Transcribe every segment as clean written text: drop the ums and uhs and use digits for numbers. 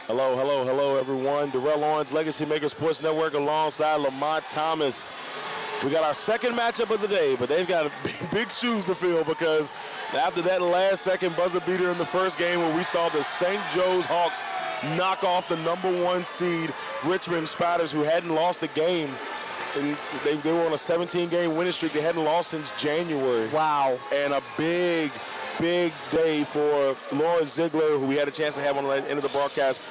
Hello, hello, hello, everyone. Darrell, Owens, Legacy Maker Sports Network alongside Lamonte Thomas. We got our second matchup of the day, but they've got big shoes to fill because after that last-second buzzer beater in the first game where we saw the St. Joe's Hawks knock off the #1 seed Richmond Spiders, who hadn't lost a game, and they were on a 17-game winning streak. They hadn't lost since January. Wow. And a big day for Laura Ziegler, who we had a chance to have on the end of the broadcast.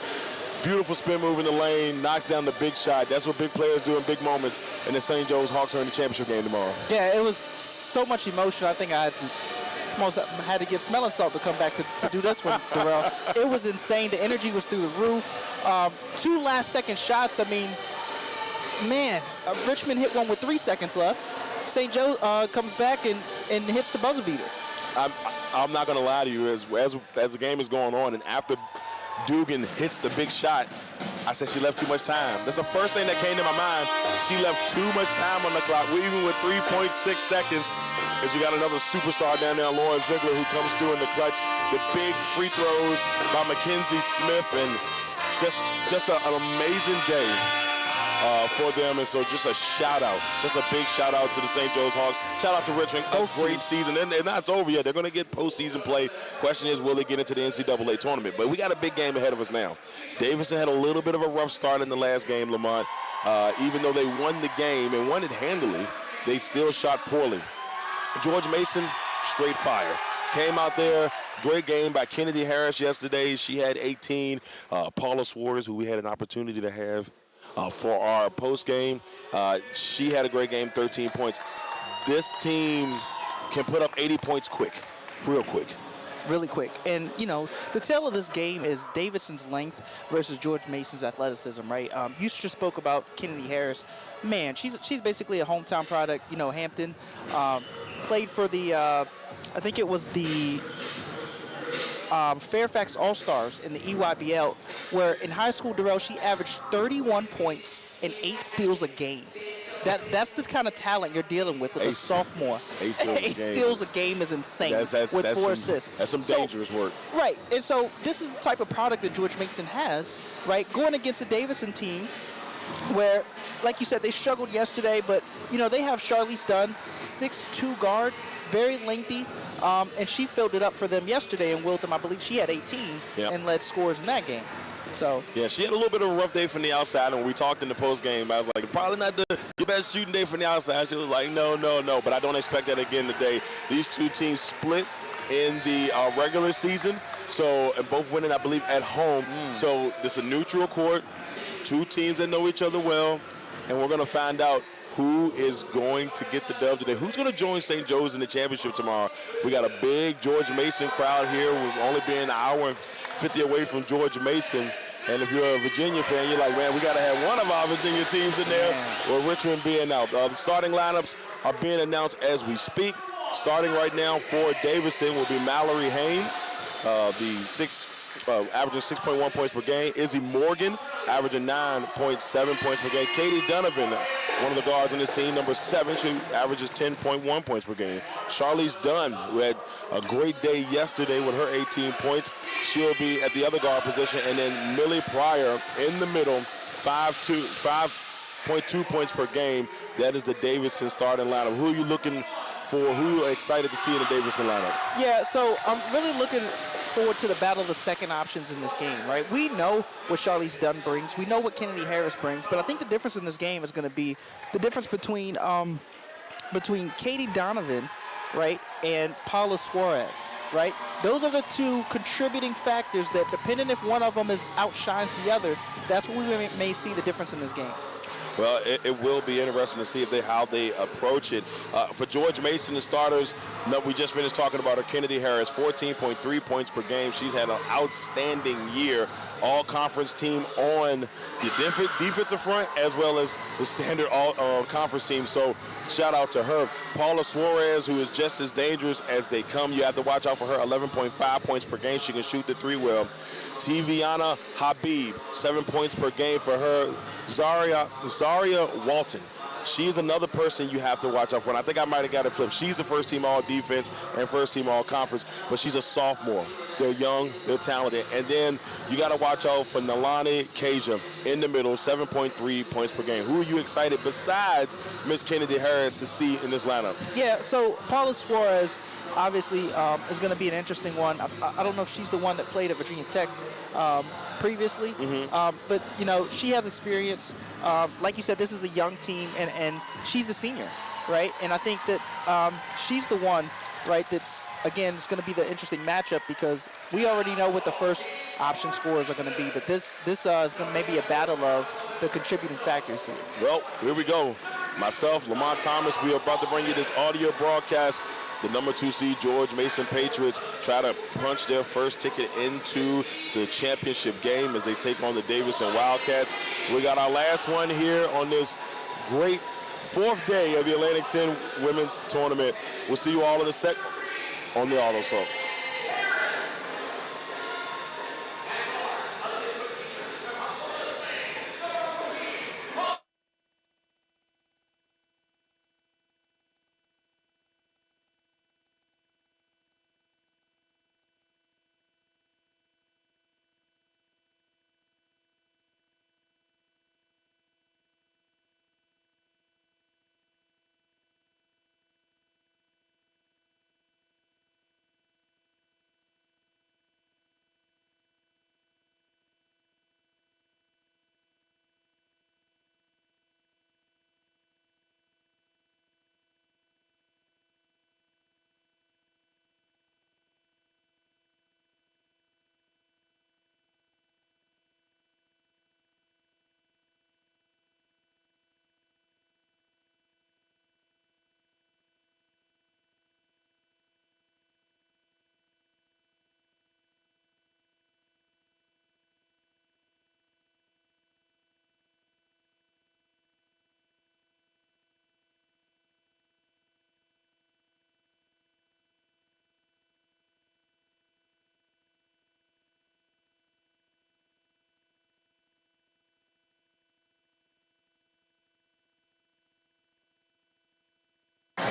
Beautiful spin move in the lane, knocks down the big shot. That's what big players do in big moments. And the St. Joe's Hawks are in the championship game tomorrow. Yeah, it was so much emotion. I think I had to get smelling salt to come back to do this one, Darrell. It was insane. The energy was through the roof. 2 last-second shots. I mean, man, Richmond hit one with 3 seconds left. St. Joe comes back and hits the buzzer beater. I'm not going to lie to you. As the game is going on and after Dugan hits the big shot, I said she left too much time. That's the first thing that came to my mind. She left too much time on the clock, even with 3.6 seconds. Because you got another superstar down there, Laura Ziegler, who comes through in the clutch. The big free throws by Mackenzie Smith, and just an amazing day for them. And so just a shout out, just a big shout out to the St. Joe's Hawks. Shout out to Richmond. A great season. And not over yet. They're going to get postseason play. Question is, will they get into the NCAA tournament? But we got a big game ahead of us now. Davidson had a little bit of a rough start in the last game, Lamont. Even though they won the game and won it handily, they still shot poorly. George Mason, straight fire. Came out there, great game by Kennedy Harris yesterday. She had 18. Paula Suarez, who we had an opportunity to have for our post game, she had a great game, 13 points. This team can put up 80 points quick, real quick. Really quick. And, you know, the tale of this game is Davidson's length versus George Mason's athleticism, right? You just spoke about Kennedy Harris. Man, she's basically a hometown product, you know, Hampton. Played for the, I think it was the Fairfax All-Stars in the EYBL, where in high school, Darrell, she averaged 31 points and 8 steals a game. That's the kind of talent you're dealing with a sophomore. 8 steals a game is insane with 4 assists. That's some dangerous work. Right, and so this is the type of product that George Mason has, right, going against the Davidson team where, like you said, they struggled yesterday, but, you know, they have Charlize Dunn, 6'2" guard, very lengthy, and she filled it up for them yesterday in Wiltham. I believe she had 18 and led scores in that game. So yeah, she had a little bit of a rough day from the outside, and when we talked in the post game, I was like, probably not your best shooting day from the outside. She was like, no, but I don't expect that again today. These two teams split in the regular season, so and both winning, I believe, at home. So this is a neutral court, two teams that know each other well, and we're going to find out who is going to get the dub today. Who's going to join St. Joe's in the championship tomorrow? We got a big George Mason crowd here. We've only been an hour and 50 away from George Mason. And if you're a Virginia fan, you're like, man, we got to have one of our Virginia teams in there, or Richmond being out. The starting lineups are being announced as we speak. Starting right now for Davidson will be Mallory Haynes, averaging 6.1 points per game. Izzy Morgan, averaging 9.7 points per game. Katie Donovan, one of the guards on this team, number 7, she averages 10.1 points per game. Charlize Dunn, who had a great day yesterday with her 18 points. She'll be at the other guard position. And then Millie Pryor in the middle, 5.2 points per game. That is the Davidson starting lineup. Who are you looking for? Who are you excited to see in the Davidson lineup? Yeah, so I'm really looking forward to the battle of the second options in this game, right? We know what Charlize Dunn brings. We know what Kennedy Harris brings. But I think the difference in this game is going to be the difference between Katie Donovan, right, and Paula Suarez, right? Those are the two contributing factors that, depending if one of them outshines the other, that's where we may see the difference in this game. Well, it will be interesting to see how they approach it. For George Mason, the starters, we just finished talking about her, Kennedy Harris, 14.3 points per game. She's had an outstanding year. All-conference team on the defensive front as well as the standard all-conference team. So shout out to her. Paula Suarez, who is just as dangerous as they come. You have to watch out for her, 11.5 points per game. She can shoot the three well. Tiviana Habib, 7 points per game for her. Zaria Walton, she's another person you have to watch out for. And I think I might have got it flipped. She's the first team all defense and first team all conference, but she's a sophomore. They're young, they're talented. And then you got to watch out for Lamonte Kasia in the middle, 7.3 points per game. Who are you excited besides Miss Kennedy Harris to see in this lineup? Yeah, so Paula Suarez obviously is going to be an interesting one. I don't know if she's the one that played at Virginia Tech previously, but, you know, she has experience. Like you said, this is a young team, and she's the senior, right? And I think that she's the one, right, that's, again, it's going to be the interesting matchup because we already know what the first option scores are going to be, but this is going to maybe a battle of the contributing factors here. Well, here we go. Myself, Lamont Thomas, we are about to bring you this audio broadcast. The number 2 seed George Mason Patriots try to punch their first ticket into the championship game as they take on the Davidson Wildcats. We got our last one here on this great 4th day of the Atlantic 10 Women's Tournament. We'll see you all in a sec on the Auto Assault.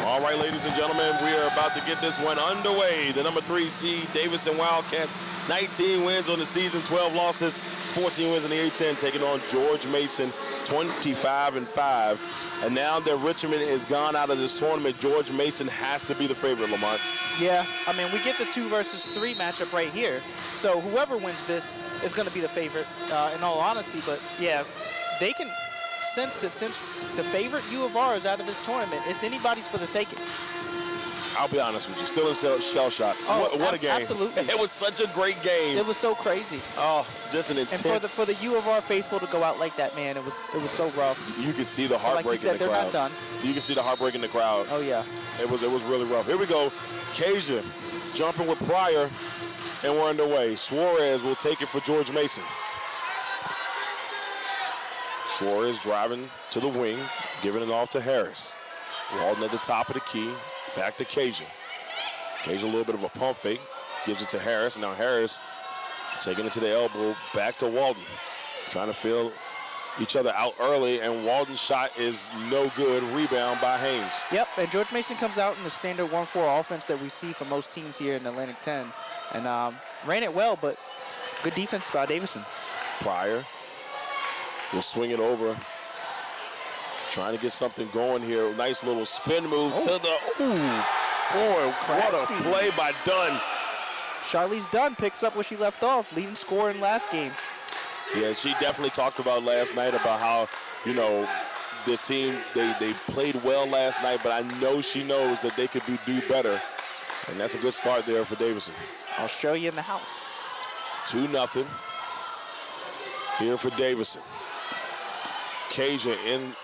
All right, ladies and gentlemen, we are about to get this one underway. The number 3 seed Davidson Wildcats, 19 wins on the season, 12 losses, 14 wins in the A-10, taking on George Mason, 25-5. And now that Richmond is gone out of this tournament, George Mason has to be the favorite, Lamont. Yeah, I mean, we get the 2 versus 3 matchup right here. So whoever wins this is going to be the favorite, in all honesty. But, yeah, they can sense that since the favorite U of R is out of this tournament, it's anybody's for the taking. I'll be honest with you, still in shell shock. Oh, what a game. Absolutely. It was such a great game. It was so crazy. Oh, just an intense. And for the U of R faithful to go out like that, man, it was so rough. You could see the heartbreak like you said, in the crowd. they're not done. You can see the heartbreak in the crowd. Oh, yeah. It was really rough. Here we go. Kasia jumping with Pryor, and we're underway. Suarez will take it for George Mason. Suarez driving to the wing, giving it off to Harris. Walden at the top of the key, back to Kasia. Kasia a little bit of a pump fake, gives it to Harris. Now Harris taking it to the elbow, back to Walden. Trying to fill each other out early, and Walden's shot is no good. Rebound by Haynes. Yep, and George Mason comes out in the standard 1-4 offense that we see for most teams here in the Atlantic 10. And ran it well, but good defense by Davidson. Pryor will swing it over. Trying to get something going here. Nice little spin move to the, boy, what a play by Dunn. Charlize Dunn picks up where she left off, leading scorer in last game. Yeah, she definitely talked about last night about how, you know, the team, they played well last night, but I know she knows that they could do better. And that's a good start there for Davidson. Australia in the house. 2-0 here for Davidson. Kasia in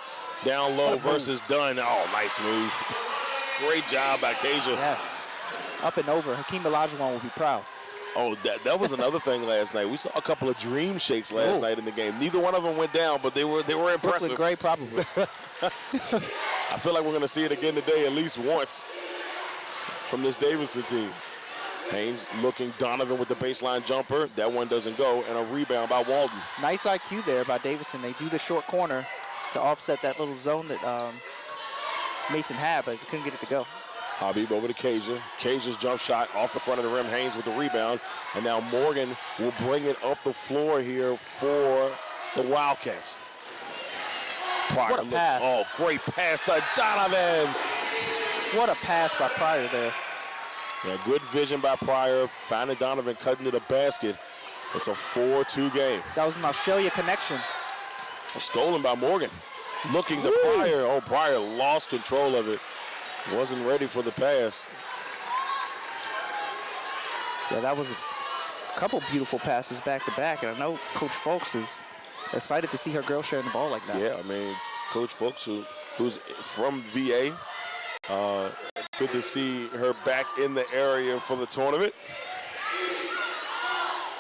down low versus Dunn. Oh, nice move. Great job by Kasia. Yes. Up and over. Hakeem Olajuwon will be proud. Oh, that was another thing last night. We saw a couple of dream shakes last night in the game. Neither one of them went down, but they were impressive. Brooklyn Gray, probably. I feel like we're going to see it again today at least once from this Davidson team. Haynes looking, Donovan with the baseline jumper. That one doesn't go, and a rebound by Walden. Nice IQ there by Davidson. They do the short corner, to offset that little zone that Mason had, but couldn't get it to go. Habib over to Kasia. Kasia's jump shot off the front of the rim. Haynes with the rebound. And now Morgan will bring it up the floor here for the Wildcats. Pryor, what a pass. Oh, great pass to Donovan. What a pass by Pryor there. Yeah, good vision by Pryor. Finding Donovan cutting to the basket. It's a 4-2 game. That was an Australia connection. Stolen by Morgan. Looking to Pryor. Oh, Pryor lost control of it. Wasn't ready for the pass. Yeah, that was a couple beautiful passes back to back, and I know Coach Folks is excited to see her girl sharing the ball like that. Yeah, I mean, Coach Folks, who's from VA, good to see her back in the area for the tournament.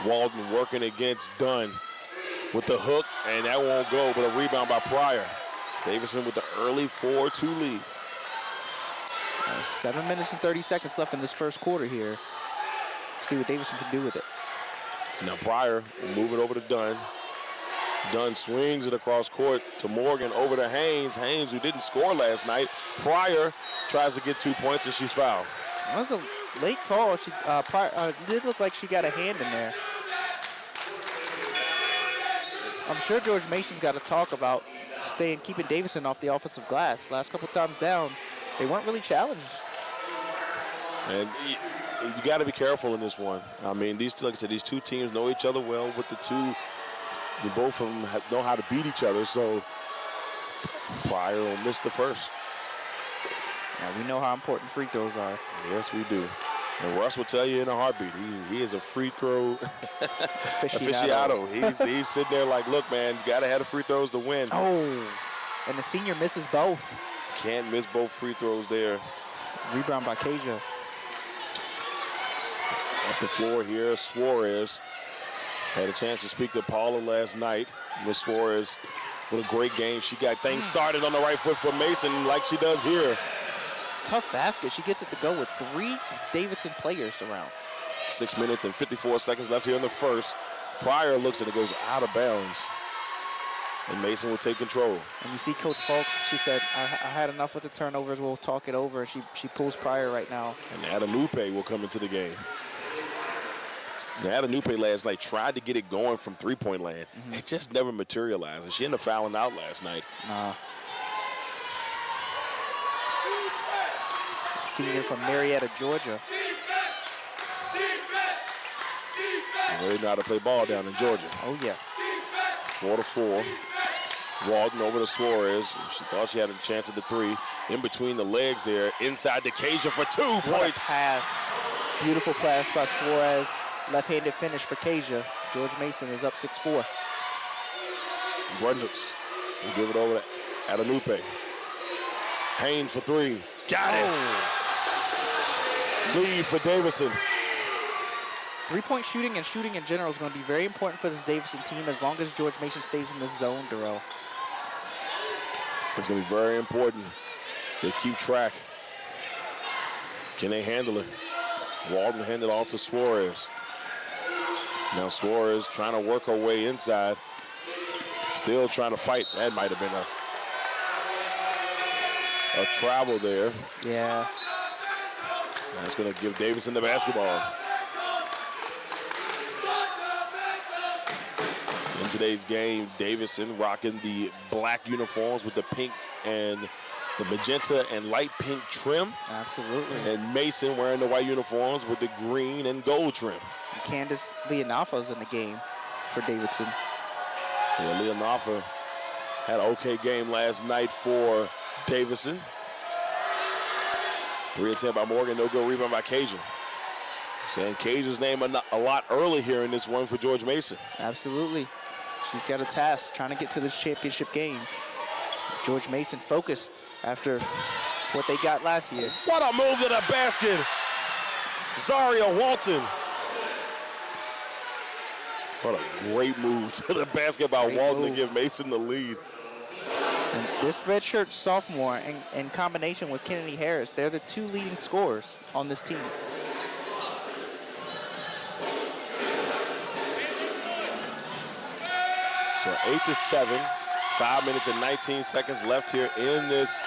Walden working against Dunn with the hook, and that won't go, but a rebound by Pryor. Davidson with the early 4-2 lead. 7 minutes and 30 seconds left in this first quarter here. See what Davidson can do with it. Now Pryor will move it over to Dunn. Dunn swings it across court to Morgan over to Haynes. Haynes, who didn't score last night. Pryor tries to get 2 points and she's fouled. That was a late call. Pryor did look like she got a hand in there. I'm sure George Mason's got to talk about keeping Davidson off the offensive glass. Last couple times down, they weren't really challenged. And you got to be careful in this one. I mean, like I said, these two teams know each other well. With the two, both of them know how to beat each other. So Pryor will miss the first. Yeah, we know how important free throws are. Yes, we do. And Russ will tell you in a heartbeat, he is a free throw aficionado. He's sitting there like, look, man, you got to have the free throws to win. Oh, and the senior misses both. Can't miss both free throws there. Rebound by Kasia. Up the floor here, Suarez had a chance to speak to Paula last night. Miss Suarez with a great game. She got things started on the right foot for Mason like she does here. Tough basket. She gets it to go with 3 Davidson players around. 6 minutes and 54 seconds left here in the first. Pryor looks and it goes out of bounds. And Mason will take control. And you see Coach Folks, she said, I had enough with the turnovers. We'll talk it over. And she pulls Pryor right now. And Adanupe will come into the game. Now, Adanupe last night tried to get it going from three-point land. It just never materialized. And she ended up fouling out last night. Senior from Marietta, Georgia. They really know how to play ball down in Georgia. Oh, yeah. 4-4. Walden over to Suarez. She thought she had a chance at the 3. In between the legs there. Inside to Kasia for 2 points. What a pass. Beautiful pass by Suarez. Left-handed finish for Kasia. George Mason is up 6-4. Brundles will give it over to Adanupe. Haynes for 3. Got it. Lead for Davidson. Three-point shooting and shooting in general is going to be very important for this Davidson team as long as George Mason stays in this zone, Darrell. It's going to be very important. They keep track. Can they handle it? Walden handed off to Suarez. Now Suarez trying to work her way inside. Still trying to fight. That might have been a travel there. Yeah. That's going to give Davidson the basketball. In today's game, Davidson rocking the black uniforms with the pink and the magenta and light pink trim. Absolutely. And Mason wearing the white uniforms with the green and gold trim. And Candace Leonafa's in the game for Davidson. Yeah, Leonafa had an okay game last night for Davidson. 3 of 10 by Morgan, no good rebound by Kasia. Saying Kasia's name a lot early here in this one for George Mason. Absolutely. She's got a task trying to get to this championship game. George Mason focused after what they got last year. What a move to the basket. Zaria Walton. What a great move to the basket by Walton to give Mason the lead. And this redshirt sophomore, in combination with Kennedy Harris, they're the 2 leading scorers on this team. So 8-7, 5 minutes and 19 seconds left here in this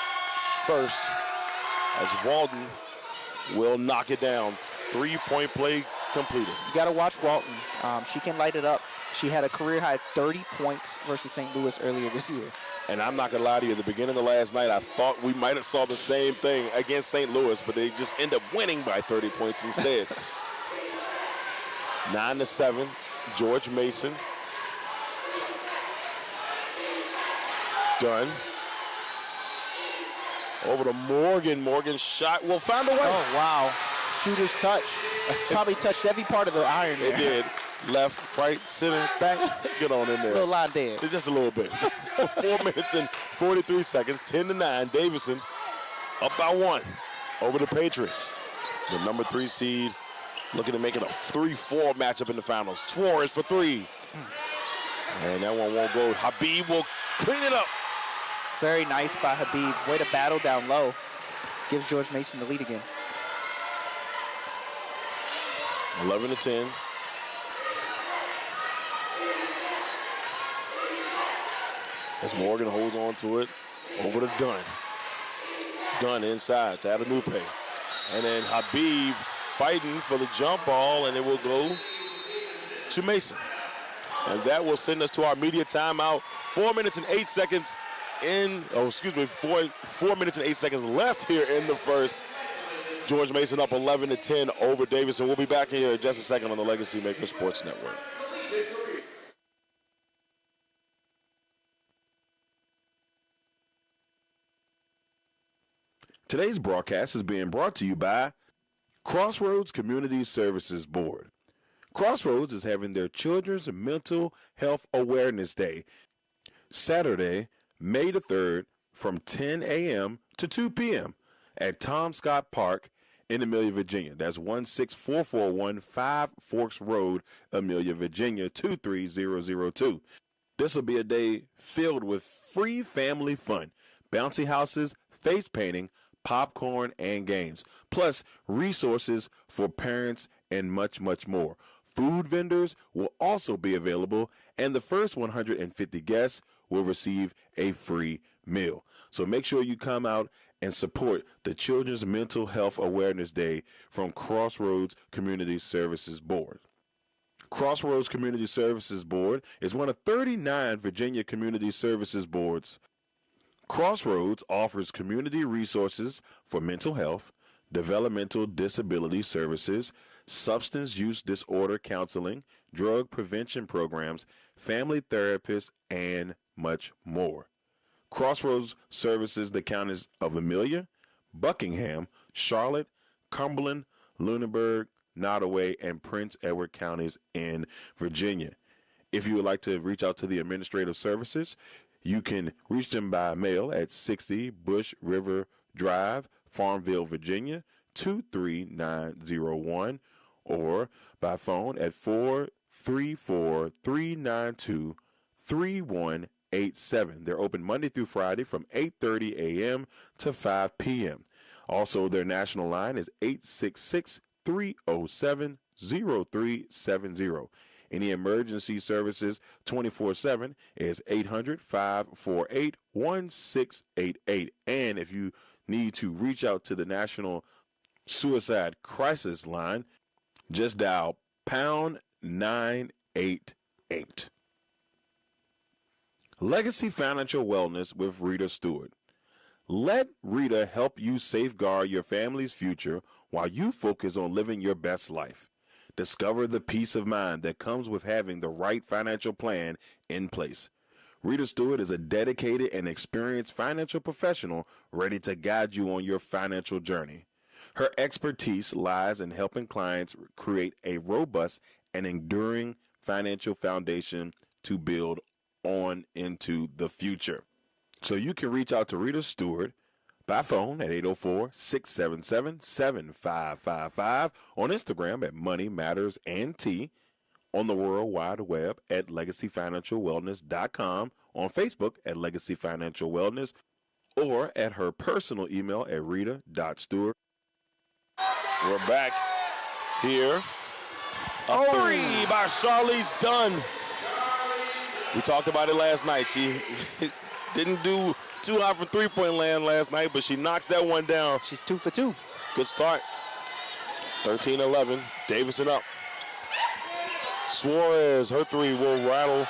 first as Walton will knock it down. 3-point play completed. You got to watch Walton. She can light it up. She had a career-high 30 points versus St. Louis earlier this year. And I'm not going to lie to you, at the beginning of last night, I thought we might have saw the same thing against St. Louis, but they just end up winning by 30 points instead. 9-7, George Mason. Done. Over to Morgan. Morgan's shot will find a way. Oh, wow. Shooter's touch. Probably touched every part of the iron there. It did. Left, right, center, back. Get on in there. Little line dance. It's just a little bit. 4 minutes and 43 seconds. 10-9. Davidson up by 1 over the Patriots. The number 3 seed looking to make it a 3-4 matchup in the finals. Suarez for 3. And that one won't go. Habib will clean it up. Very nice by Habib. Way to battle down low. Gives George Mason the lead again. 11-10. As Morgan holds on to it, over to Dunn. Dunn inside to Adanupe. And then Habib fighting for the jump ball, and it will go to Mason. And that will send us to our media timeout. 4 minutes and 8 seconds in, 4 minutes and 8 seconds left here in the first. George Mason up 11-10 over Davidson. We'll be back here in just a second on the Legacy Maker Sports Network. Today's broadcast is being brought to you by Crossroads Community Services Board. Crossroads is having their Children's Mental Health Awareness Day, Saturday, May the 3rd, from 10 a.m. to 2 p.m. at Tom Scott Park in Amelia, Virginia. That's 16441 Five Forks Road, Amelia, Virginia, 23002. This will be a day filled with free family fun, bouncy houses, face painting, popcorn, and games, plus resources for parents and much, much more. Food vendors will also be available, and the first 150 guests will receive a free meal. So make sure you come out and support the Children's Mental Health Awareness Day from Crossroads Community Services Board. Crossroads Community Services Board is one of 39 Virginia Community Services Boards. Crossroads offers community resources for mental health, developmental disability services, substance use disorder counseling, drug prevention programs, family therapists, and much more. Crossroads services the counties of Amelia, Buckingham, Charlotte, Cumberland, Lunenburg, Nottoway, and Prince Edward counties in Virginia. If you would like to reach out to the administrative services, you can reach them by mail at 60 Bush River Drive, Farmville, Virginia, 23901, or by phone at 434-392-3187. They're open Monday through Friday from 8:30 a.m. to 5 p.m. Also, their national line is 866-307-0370. Any emergency services 24/7 is 800-548-1688. And if you need to reach out to the National Suicide Crisis Line, just dial pound 988. Legacy Financial Wellness with Rita Stewart. Let Rita help you safeguard your family's future while you focus on living your best life. Discover the peace of mind that comes with having the right financial plan in place. Rita Stewart is a dedicated and experienced financial professional ready to guide you on your financial journey. Her expertise lies in helping clients create a robust and enduring financial foundation to build on into the future. So you can reach out to Rita Stewart by phone at 804-677-7555, on Instagram at Money Matters and T, on the World Wide Web at LegacyFinancialWellness.com, on Facebook at Legacy Financial Wellness, or at her personal email at rita.stewart. We're back here. A three by Charlize Dunn. We talked about it last night. She didn't do too hot from three-point land last night, but she knocks that one down. She's 2 for 2. Good start. 13-11. Davidson up. Suarez, her three will rattle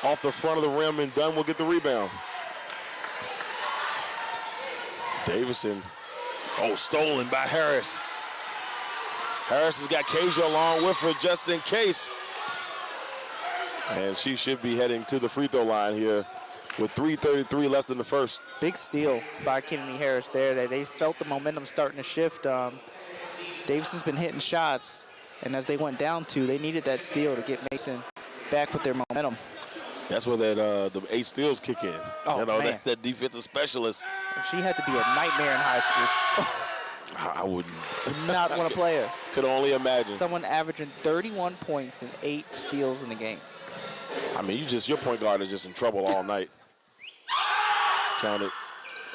off the front of the rim, and Dunn will get the rebound. Davidson. Oh, stolen by Harris. Harris has got Kasia along with her just in case. And she should be heading to the free throw line here with 3:33 left in the first. Big steal by Kennedy Harris there. They felt the momentum starting to shift. Davidson's been hitting shots, and as they went down 2, they needed that steal to get Mason back with their momentum. That's where the 8 steals kick in. Oh, you know, man. that defensive specialist. She had to be a nightmare in high school. I wouldn't. Not want to play her. Could only imagine. Someone averaging 31 points and 8 steals in the game. I mean, your point guard is just in trouble all night. Count it.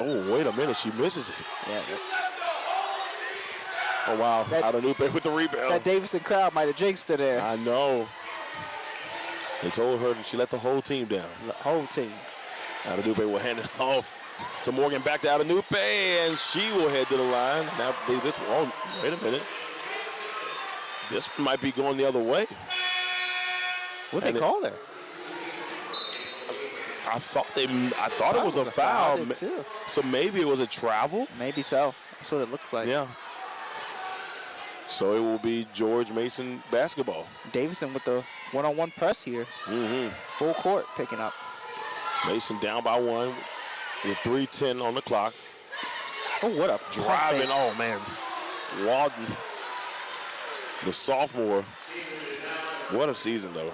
Oh, wait a minute. She misses it. Yeah. Oh, wow. Adenupe with the rebound. That Davidson crowd might have jinxed her there. I know. They told her that she let the whole team down. The whole team. Adenupe will hand it off to Morgan, back to Adenupe, and she will head to the line. Now, wait a minute. This might be going the other way. What they call her? I thought it was a foul. Too. So maybe it was a travel? Maybe so. That's what it looks like. Yeah. So it will be George Mason basketball. Davidson with the one-on-one press here. Mm-hmm. Full court picking up. Mason down by 1 with 3:10 on the clock. Oh, what a driving. Oh, man. Walden, the sophomore. What a season, though.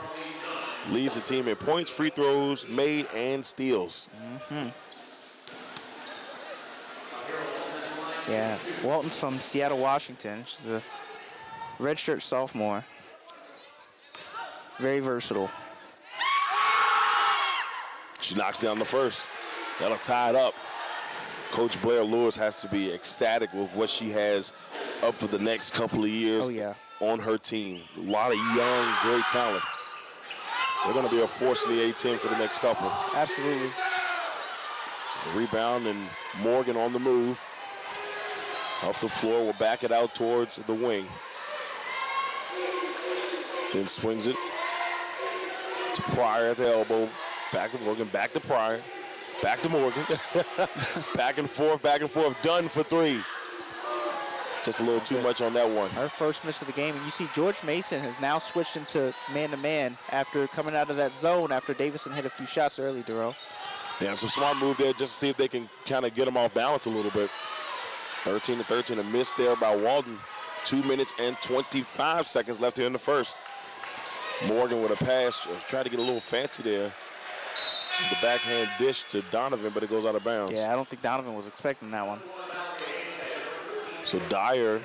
Leads the team in points, free throws, made, and steals. Mm-hmm. Yeah, Walton's from Seattle, Washington. She's a redshirt sophomore. Very versatile. She knocks down the first. That'll tie it up. Coach Blair Lewis has to be ecstatic with what she has up for the next couple of years on her team. A lot of young, great talent. They're going to be a force in the A-10 for the next couple. Absolutely. The rebound, and Morgan on the move. Up the floor, will back it out towards the wing. Then swings it to Pryor at the elbow. Back to Morgan, back to Pryor. Back to Morgan. Back and forth, Done for 3. Just a little too much on that one. Her first miss of the game. And you see George Mason has now switched into man-to-man after coming out of that zone after Davidson hit a few shots early, Darrell. Yeah, it's a smart move there just to see if they can kind of get them off balance a little bit. 13-13, a miss there by Walden. 2 minutes and 25 seconds left here in the first. Morgan with a pass, tried to get a little fancy there. The backhand dish to Donovan, but it goes out of bounds. Yeah, I don't think Donovan was expecting that one. So Dyer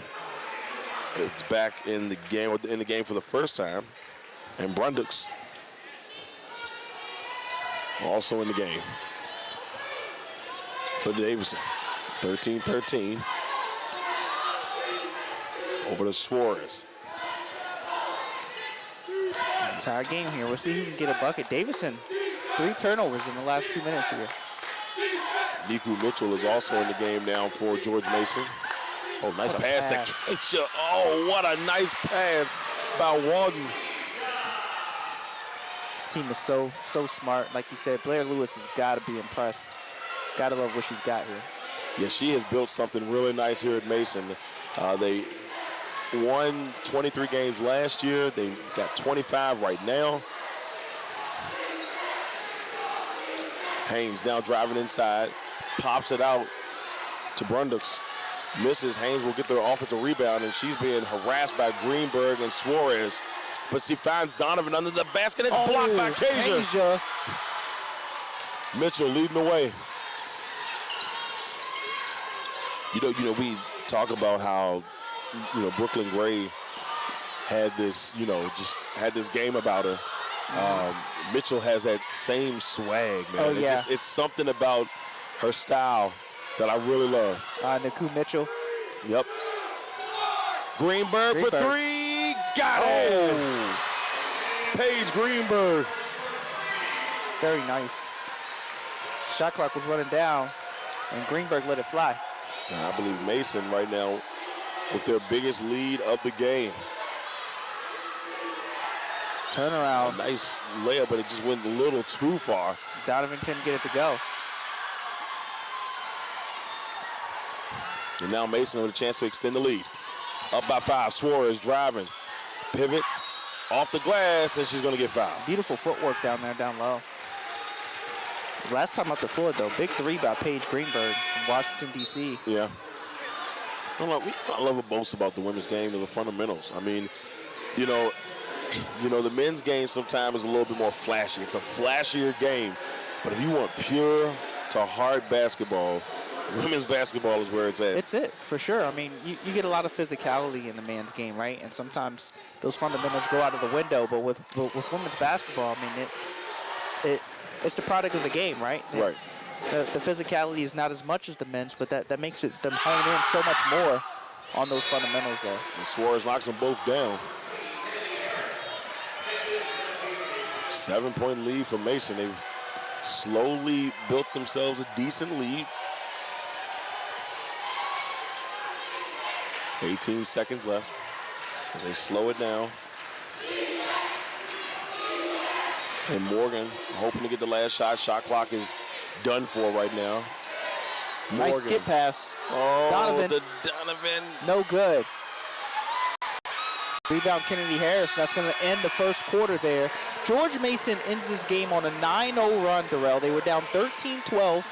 is back in the game for the first time, and Brundux also in the game for Davidson. 13-13. Over to Suarez. Entire game here. We'll see who can get a bucket. Davidson, 3 turnovers in the last 2 minutes here. Niku Mitchell is also in the game now for George Mason. Oh, nice pass to Keisha. Oh, what a nice pass by Walden. This team is so smart. Like you said, Blair Lewis has got to be impressed. Got to love what she's got here. Yeah, she has built something really nice here at Mason. They won 23 games last year. They got 25 right now. Haynes now driving inside. Pops it out to Brundux. Misses. Haynes will get the offensive rebound, and she's being harassed by Greenberg and Suarez. But she finds Donovan under the basket. It's blocked by Kasia. Mitchell leading the way. You know, we talk about how, Brooklyn Gray had this, just had this game about her. Mitchell has that same swag, man. Oh, yeah. It's something about her style that I really love. Niku Mitchell. Yep. Greenberg for 3. Got it. Paige Greenberg. Very nice. Shot clock was running down, and Greenberg let it fly. And I believe Mason right now with their biggest lead of the game. Turnaround. A nice layup, but it just went a little too far. Donovan couldn't get it to go. And now Mason with a chance to extend the lead. Up by 5. Suarez driving. Pivots off the glass, and she's going to get fouled. Beautiful footwork down there, down low. Last time off the floor, though, big three by Paige Greenberg from Washington, D.C. Yeah. I love what most about the women's game are the fundamentals. I mean, you know, the men's game sometimes is a little bit more flashy. It's a flashier game. But if you want pure to hard basketball, women's basketball is where it's at. It's it, for sure. I mean, you get a lot of physicality in the men's game, right? And sometimes those fundamentals go out of the window. But with women's basketball, I mean, it's the product of the game, right? Right. The physicality is not as much as the men's, but that makes them hone in so much more on those fundamentals there. And Suarez knocks them both down. 7-point lead for Mason. They've slowly built themselves a decent lead. 18 seconds left as they slow it down. And Morgan hoping to get the last shot. Shot clock is done for right now. Morgan. Nice skip pass. Oh, Donovan. Donovan. No good. Rebound Kennedy Harris. That's going to end the first quarter there. George Mason ends this game on a 9-0 run, Darrell. They were down 13-12.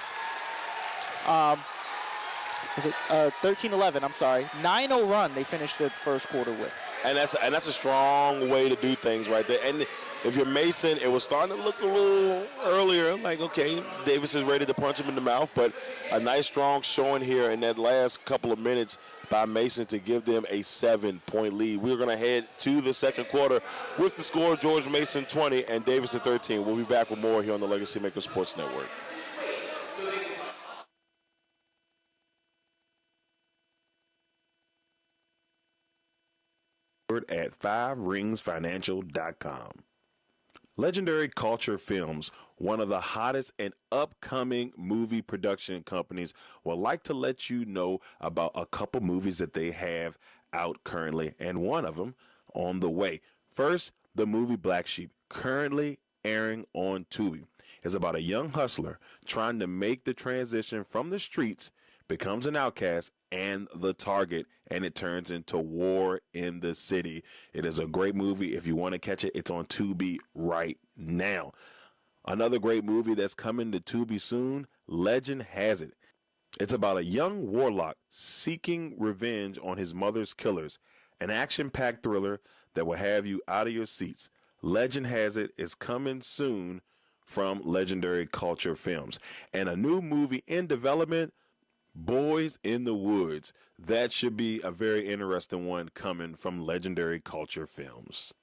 Is it 13-11? I'm sorry. 9-0 run they finished the first quarter with. And that's a strong way to do things right there. And if you're Mason, it was starting to look a little earlier like, okay, Davis is ready to punch him in the mouth, but a nice strong showing here in that last couple of minutes by Mason to give them a 7-point lead. We're going to head to the second quarter with the score, George Mason 20 and Davidson 13. We'll be back with more here on the Legacy Maker Sports Network. At 5ringsfinancial.com. Legendary Culture Films, one of the hottest and upcoming movie production companies, would like to let you know about a couple movies that they have out currently, and one of them on the way. First, the movie Black Sheep, currently airing on Tubi, is about a young hustler trying to make the transition from the streets, becomes an outcast, and the target, and it turns into war in the city. It is a great movie. If you want to catch it, it's on Tubi right now. Another great movie that's coming to Tubi soon, Legend Has It. It's about a young warlock seeking revenge on his mother's killers, an action-packed thriller that will have you out of your seats. Legend Has It is coming soon from Legendary Culture Films. And a new movie in development, Boys in the Woods. That should be a very interesting one coming from Legendary Culture Films.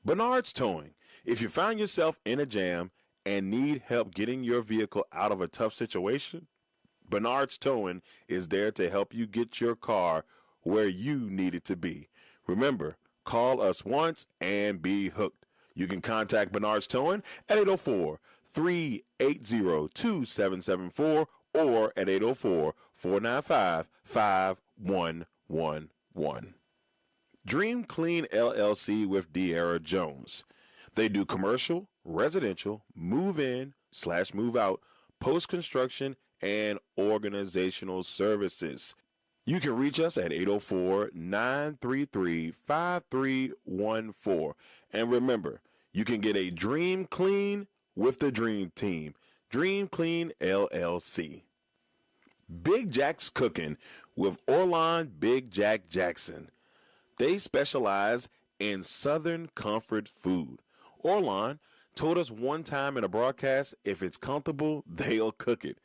Bernard's Towing. If you find yourself in a jam and need help getting your vehicle out of a tough situation, Bernard's Towing is there to help you get your car where you need it to be. Remember, call us once and be hooked. You can contact Bernard's Towing at 804-380-2774 or at 804-495-5111. Dream Clean LLC with De'Ara Jones. They do commercial, residential, move-in/move out, post-construction, and organizational services. You can reach us at 804-933-5314. And remember, you can get a Dream Clean with the Dream Team. Dream Clean LLC. Big Jack's Cooking with Orlon Big Jack Jackson. They specialize in Southern comfort food. Orlon told us one time in a broadcast, if it's comfortable, they'll cook it.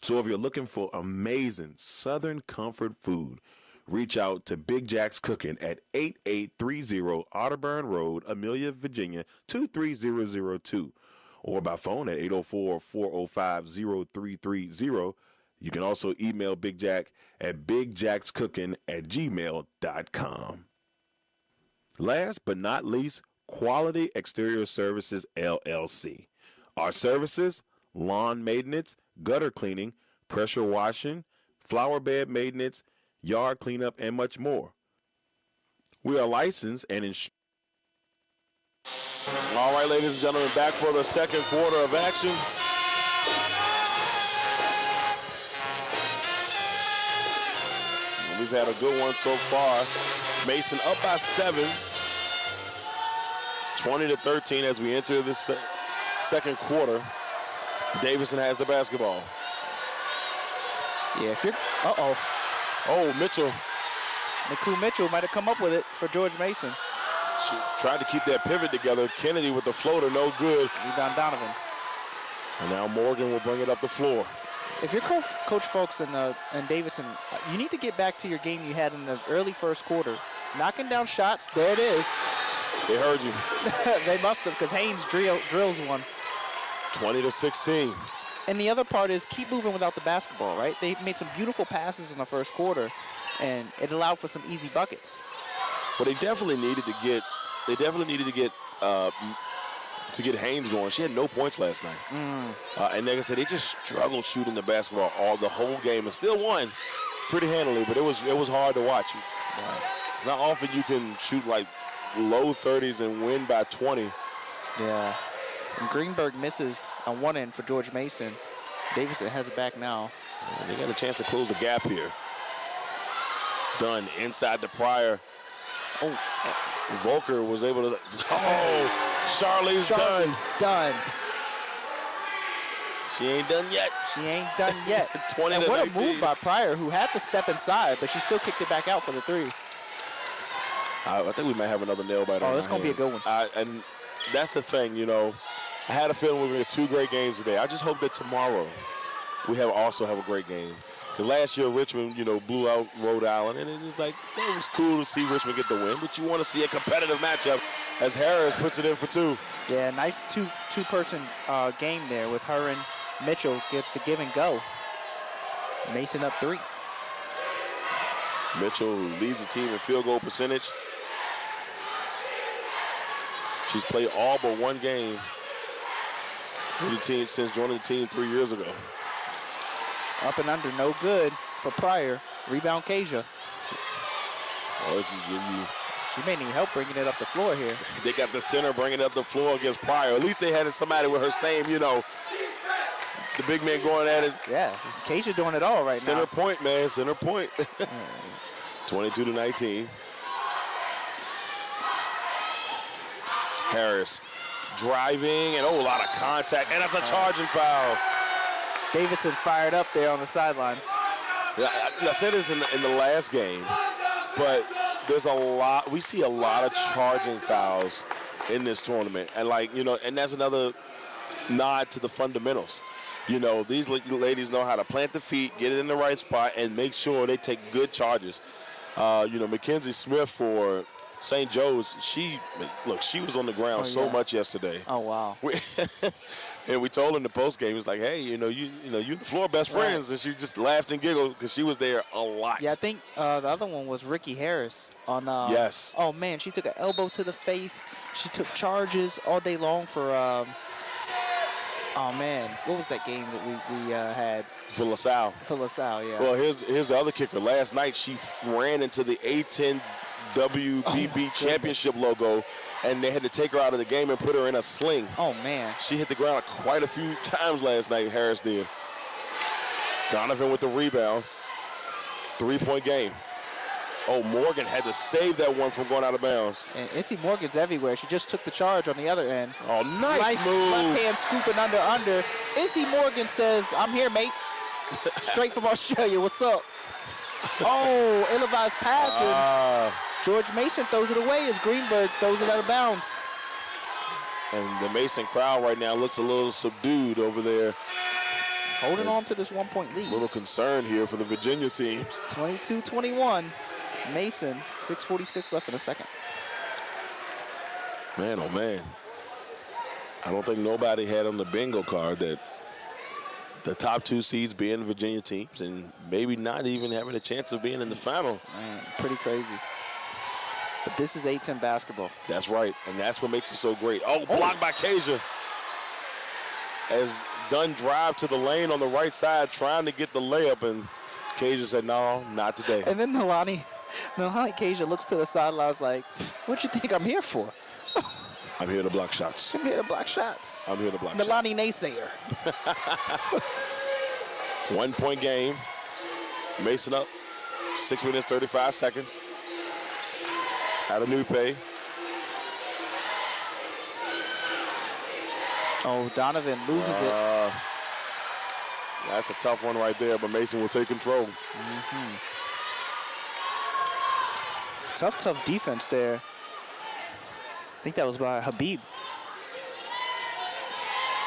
So if you're looking for amazing Southern comfort food, reach out to Big Jack's Cooking at 8830 Otterburn Road, Amelia, Virginia, 23002. Or by phone at 804-405-0330. You can also email Big Jack at bigjackscooking@gmail.com. Last but not least, Quality Exterior Services, LLC. Our services: lawn maintenance, gutter cleaning, pressure washing, flower bed maintenance, yard cleanup, and much more. We are licensed and insured. All right, ladies and gentlemen, back for the second quarter of action. We've had a good one so far. Mason up by 7, 20-13 as we enter this second quarter. Davidson has the basketball. Yeah, if you're, Oh, Mitchell. Niku Mitchell might have come up with it for George Mason. She tried to keep that pivot together. Kennedy with the floater, no good. Rebound Donovan. And now Morgan will bring it up the floor. If you're Coach Folks and Davidson, you need to get back to your game you had in the early first quarter. Knocking down shots, there it is. They heard you. They must have, because Haynes drills one. 20-16. And the other part is keep moving without the basketball, right? They made some beautiful passes in the first quarter, and it allowed for some easy buckets. Well, they definitely needed to get Haynes going. She had no points last night. And like I said, they just struggled shooting the basketball the whole game and still won pretty handily, but it was hard to watch. Not often you can shoot like low 30s and win by 20. Yeah. And Greenberg misses on one end for George Mason. Davidson has it back now. Yeah, they got a chance to close the gap here. Dunn inside the Pryor. Oh, Volker was able to. Oh, Charlie's done. She ain't done yet. She ain't done yet. 20 and to what 19. a move by Pryor, who had to step inside, but she still kicked it back out for the three. I think we might have another nail biter. Oh, it's going to be a good one. And that's the thing, you know. I had a feeling we were going to get 2 great games today. I just hope that tomorrow we also have a great game. Because last year Richmond, you know, blew out Rhode Island, and it was like, it was cool to see Richmond get the win, but you want to see a competitive matchup as Harris puts it in for 2. Yeah, nice two-person game there with her and Mitchell gets the give and go. Mason up 3. Mitchell leads the team in field goal percentage. She's played all but 1 game with the team since joining the team 3 years ago. Up and under, no good for Pryor. Rebound, Kasia. Oh, it's going to give you. She may need help bringing it up the floor here. They got the center bringing it up the floor against Pryor. At least they had somebody with her same, you know, the big man going at it. Yeah, Kasia doing it all right center now. Center point, man, center point. 22-19. Harris driving, and a lot of contact, and that's a charging foul. Davidson fired up there on the sidelines. Yeah, I said this in the last game, but there's a lot. We see a lot of charging fouls in this tournament, and and that's another nod to the fundamentals. You know, these ladies know how to plant the feet, get it in the right spot, and make sure they take good charges. Mackenzie Smith for St. Joe's, she was on the ground so much yesterday. Oh, wow. And we told her in the post game, it's like, hey, you the floor best friends, and she just laughed and giggled because she was there a lot. Yeah, I think the other one was Ricky Harris on. Yes. Oh man, she took an elbow to the face. She took charges all day long for. Oh man, what was that game that we had? For LaSalle. For LaSalle, yeah. Well, here's the other kicker. Last night she ran into the A10 WBB championship logo, and they had to take her out of the game and put her in a sling. Oh, man. She hit the ground quite a few times last night, Harris did. Donovan with the rebound. 3-point game. Oh, Morgan had to save that one from going out of bounds. And Issy Morgan's everywhere. She just took the charge on the other end. Oh, nice move. Left hand scooping under. Issy Morgan says, I'm here, mate. Straight from Australia. What's up? Oh, ill-advised pass. George Mason throws it away as Greenberg throws it out of bounds. And the Mason crowd right now looks a little subdued over there. Holding on to this 1-point lead. A little concerned here for the Virginia teams. 22-21. Mason, 6:46 left in the second. Man, oh man. I don't think nobody had on the bingo card that the top 2 seeds being Virginia teams and maybe not even having a chance of being in the final. Man, pretty crazy. But this is A10 basketball. That's right, and that's what makes it so great. Oh, blocked by Kasia. has done drive to the lane on the right side trying to get the layup, and Kasia said, no, not today. And then Nalani Kasia looks to the sidelines like, what you think I'm here for? I'm here to block shots. I'm here to block shots. I'm here to block Nalani naysayer. 1 point game. Mason up. 6 minutes, 35 seconds. Adenupe. Oh, Donovan loses it. That's a tough one right there, but Mason will take control. Tough defense there. I think that was by Habib.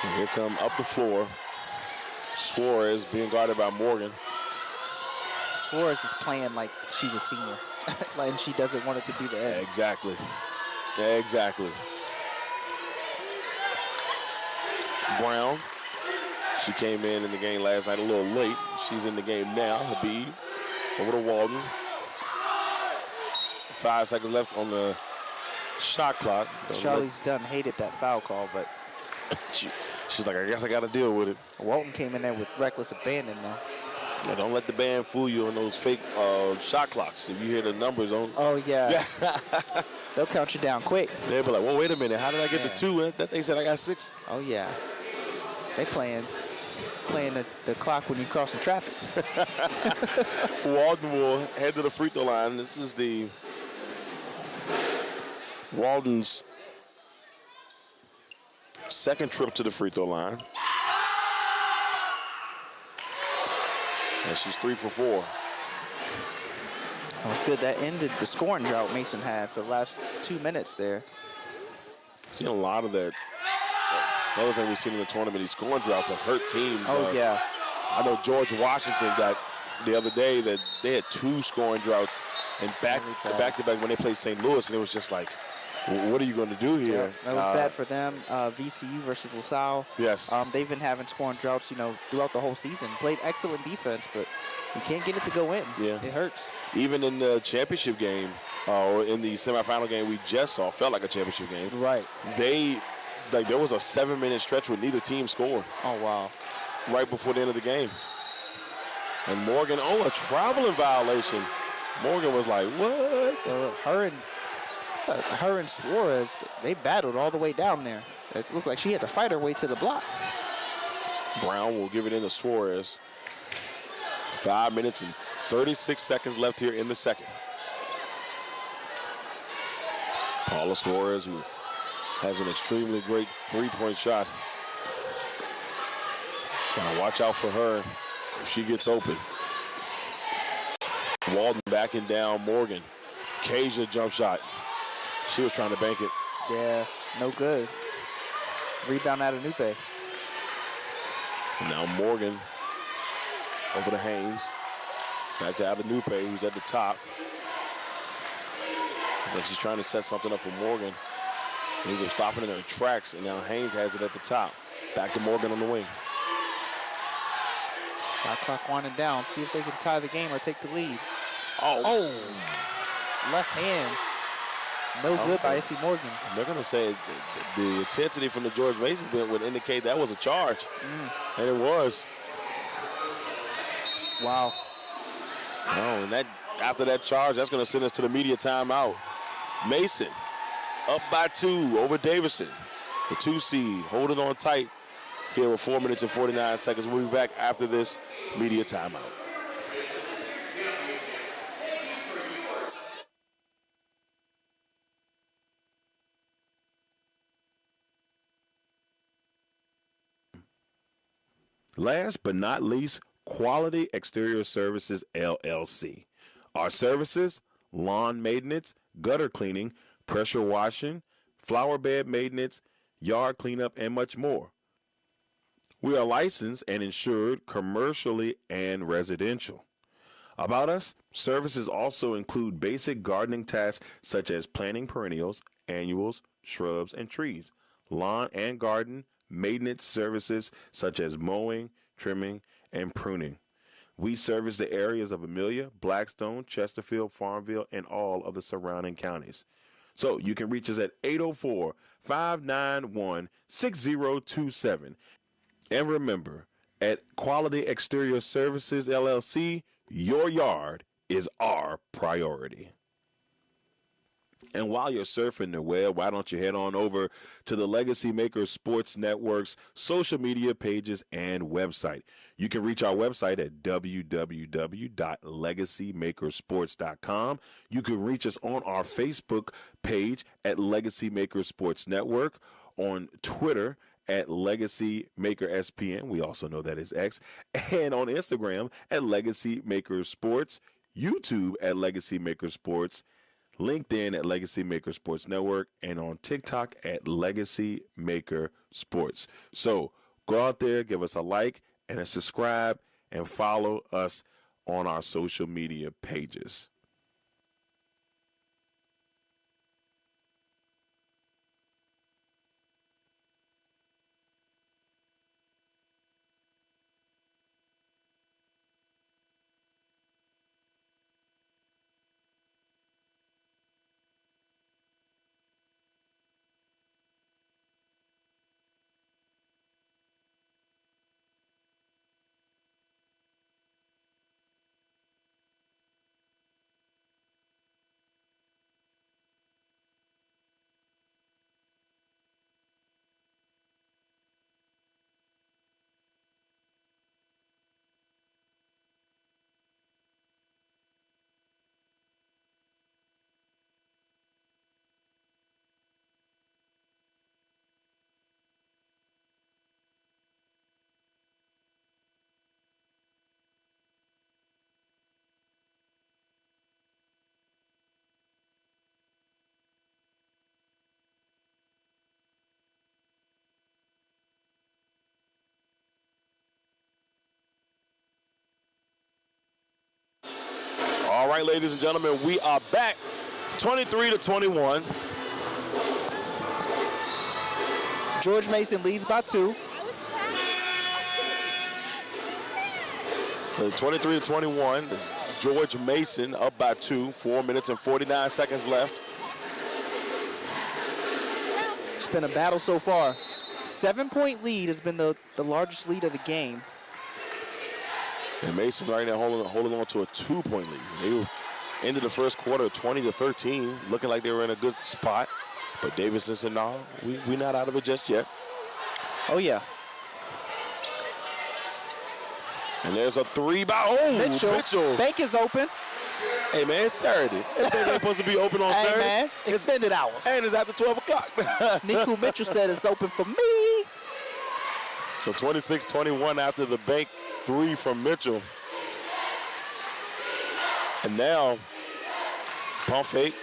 And here come up the floor. Suarez being guarded by Morgan. Suarez is playing like she's a senior. And she doesn't want it to be the end. Exactly. Brown. She came in the game last night a little late. She's in the game now. Habib over to Walden. 5 seconds left on the shot clock. Charlie's Dunn hated that foul call, but she's like, I guess I got to deal with it. Walton came in there with reckless abandon, though. Yeah, don't let the band fool you on those fake shot clocks. If you hear the numbers on. Oh, yeah. They'll count you down quick. They'll be like, well, wait a minute. How did I get the 2? That they said I got 6. Oh, yeah. They playing the clock when you're crossing traffic. Walden will head to the free throw line. This is the Walden's second trip to the free throw line. And she's 3 for 4. That was good. That ended the scoring drought Mason had for the last 2 minutes there. Seen a lot of that. Another thing we've seen in the tournament, these scoring droughts have hurt teams. Oh, yeah. I know George Washington got the other day that they had 2 scoring droughts and back-to-back when they played St. Louis, and it was just like, what are you going to do here? Yeah, that was bad for them. VCU versus LaSalle. Yes. They've been having scoring droughts, throughout the whole season. Played excellent defense, but you can't get it to go in. Yeah. It hurts. Even in the championship game, or in the semifinal game we just saw, felt like a championship game. Right. There was a 7-minute stretch where neither team scored. Oh, wow. Right before the end of the game. And Morgan, a traveling violation. Morgan was like, what? Well, her and Suarez, they battled all the way down there. It looks like she had to fight her way to the block. Brown will give it in to Suarez. 5 minutes and 36 seconds left here in the second. Paula Suarez, who has an extremely great three-point shot. Gotta watch out for her if she gets open. Walden backing down Morgan. Kasia jump shot. She was trying to bank it. Yeah, no good. Rebound out of Nupe. Now Morgan over to Haynes. Back to Adenupe, who's at the top. Like she's trying to set something up for Morgan. Ends up stopping in her tracks, and now Haynes has it at the top. Back to Morgan on the wing. Shot clock winding down. See if they can tie the game or take the lead. Oh. Left hand. No good by S.C. Morgan. They're going to say the intensity from the George Mason bit would indicate that was a charge. And it was. Wow. Oh, and after that charge, that's going to send us to the media timeout. Mason up by 2 over Davidson. The 2 seed holding on tight here with 4 minutes and 49 seconds. We'll be back after this media timeout. Last but not least, Quality Exterior Services, LLC. Our services: lawn maintenance, gutter cleaning, pressure washing, flower bed maintenance, yard cleanup, and much more. We are licensed and insured commercially and residential. About us, services also include basic gardening tasks such as planting perennials, annuals, shrubs, and trees, lawn and garden maintenance services such as mowing, trimming, and pruning. We service the areas of Amelia, Blackstone, Chesterfield, Farmville, and all of the surrounding counties. So you can reach us at 804-591-6027. And remember, at Quality Exterior Services, LLC, your yard is our priority. And while you're surfing the web, why don't you head on over to the Legacy Makers Sports Network's social media pages and website. You can reach our website at www.legacymakersports.com. You can reach us on our Facebook page at Legacy Makers Sports Network, on Twitter at Legacy Maker SPN. We also know that is X. And on Instagram at Legacy Makers Sports, YouTube at Legacy Makers Sports, LinkedIn at Legacy Maker Sports Network, and on TikTok at Legacy Maker Sports. So go out there, give us a like and a subscribe, and follow us on our social media pages. All right, ladies and gentlemen, we are back 23-21. George Mason leads by 2. So 23-21, George Mason up by 2, 4 minutes and 49 seconds left. It's been a battle so far. 7-point lead has been the largest lead of the game. And Mason right now holding on to a 2-point lead. They were into the first quarter 20-13, looking like they were in a good spot. But Davidson said, no, we're not out of it just yet. Oh, yeah. And there's a 3 by Mitchell. Bank is open. Hey, man, it's Saturday. This thing ain't supposed to be open on Hey, Saturday. man, extended hours. And it's after 12 o'clock. Niku Mitchell said it's open for me. So 26-21 after the bank 3 from Mitchell. And now, pump fake.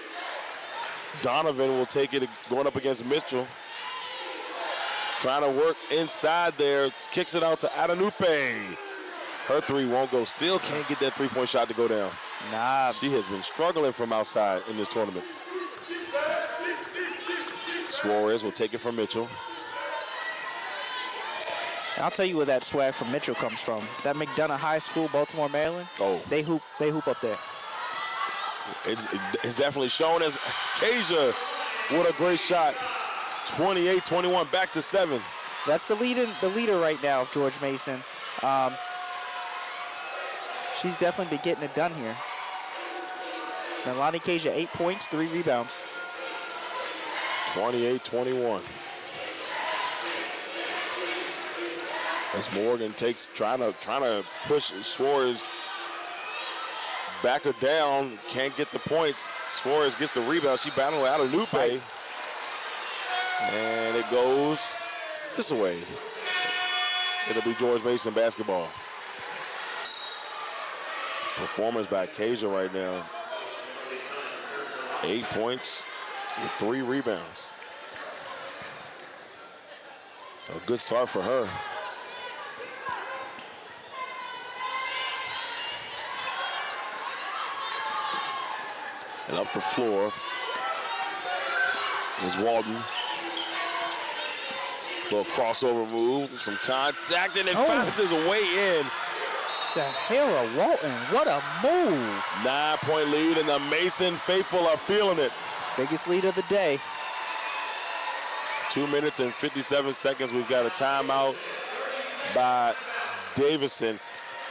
Donovan will take it going up against Mitchell. Trying to work inside there. Kicks it out to Adanupe. Her 3 won't go. Still can't get that 3-point shot to go down. Nah. She has been struggling from outside in this tournament. Suarez will take it from Mitchell. I'll tell you where that swag from Mitchell comes from. That McDonough High School, Baltimore, Maryland. Oh. They hoop up there. It's definitely shown as Kasia. What a great shot. 28-21, back to 7. That's the leader right now of George Mason. She's definitely been getting it done here. Lamonte Kasia, 8 points, 3 rebounds. 28-21. As Morgan trying to push Suarez back her down, can't get the points. Suarez gets the rebound. She battling out of Lupe. And it goes this way. It'll be George Mason basketball. Performance by Kasia right now. 8 points with 3 rebounds. A good start for her. And up the floor is Walton. Little crossover move, some contact, and it finds his way in. Sahara Walton, what a move. 9-point lead, and the Mason faithful are feeling it. Biggest lead of the day. 2 minutes and 57 seconds. We've got a timeout by Davidson.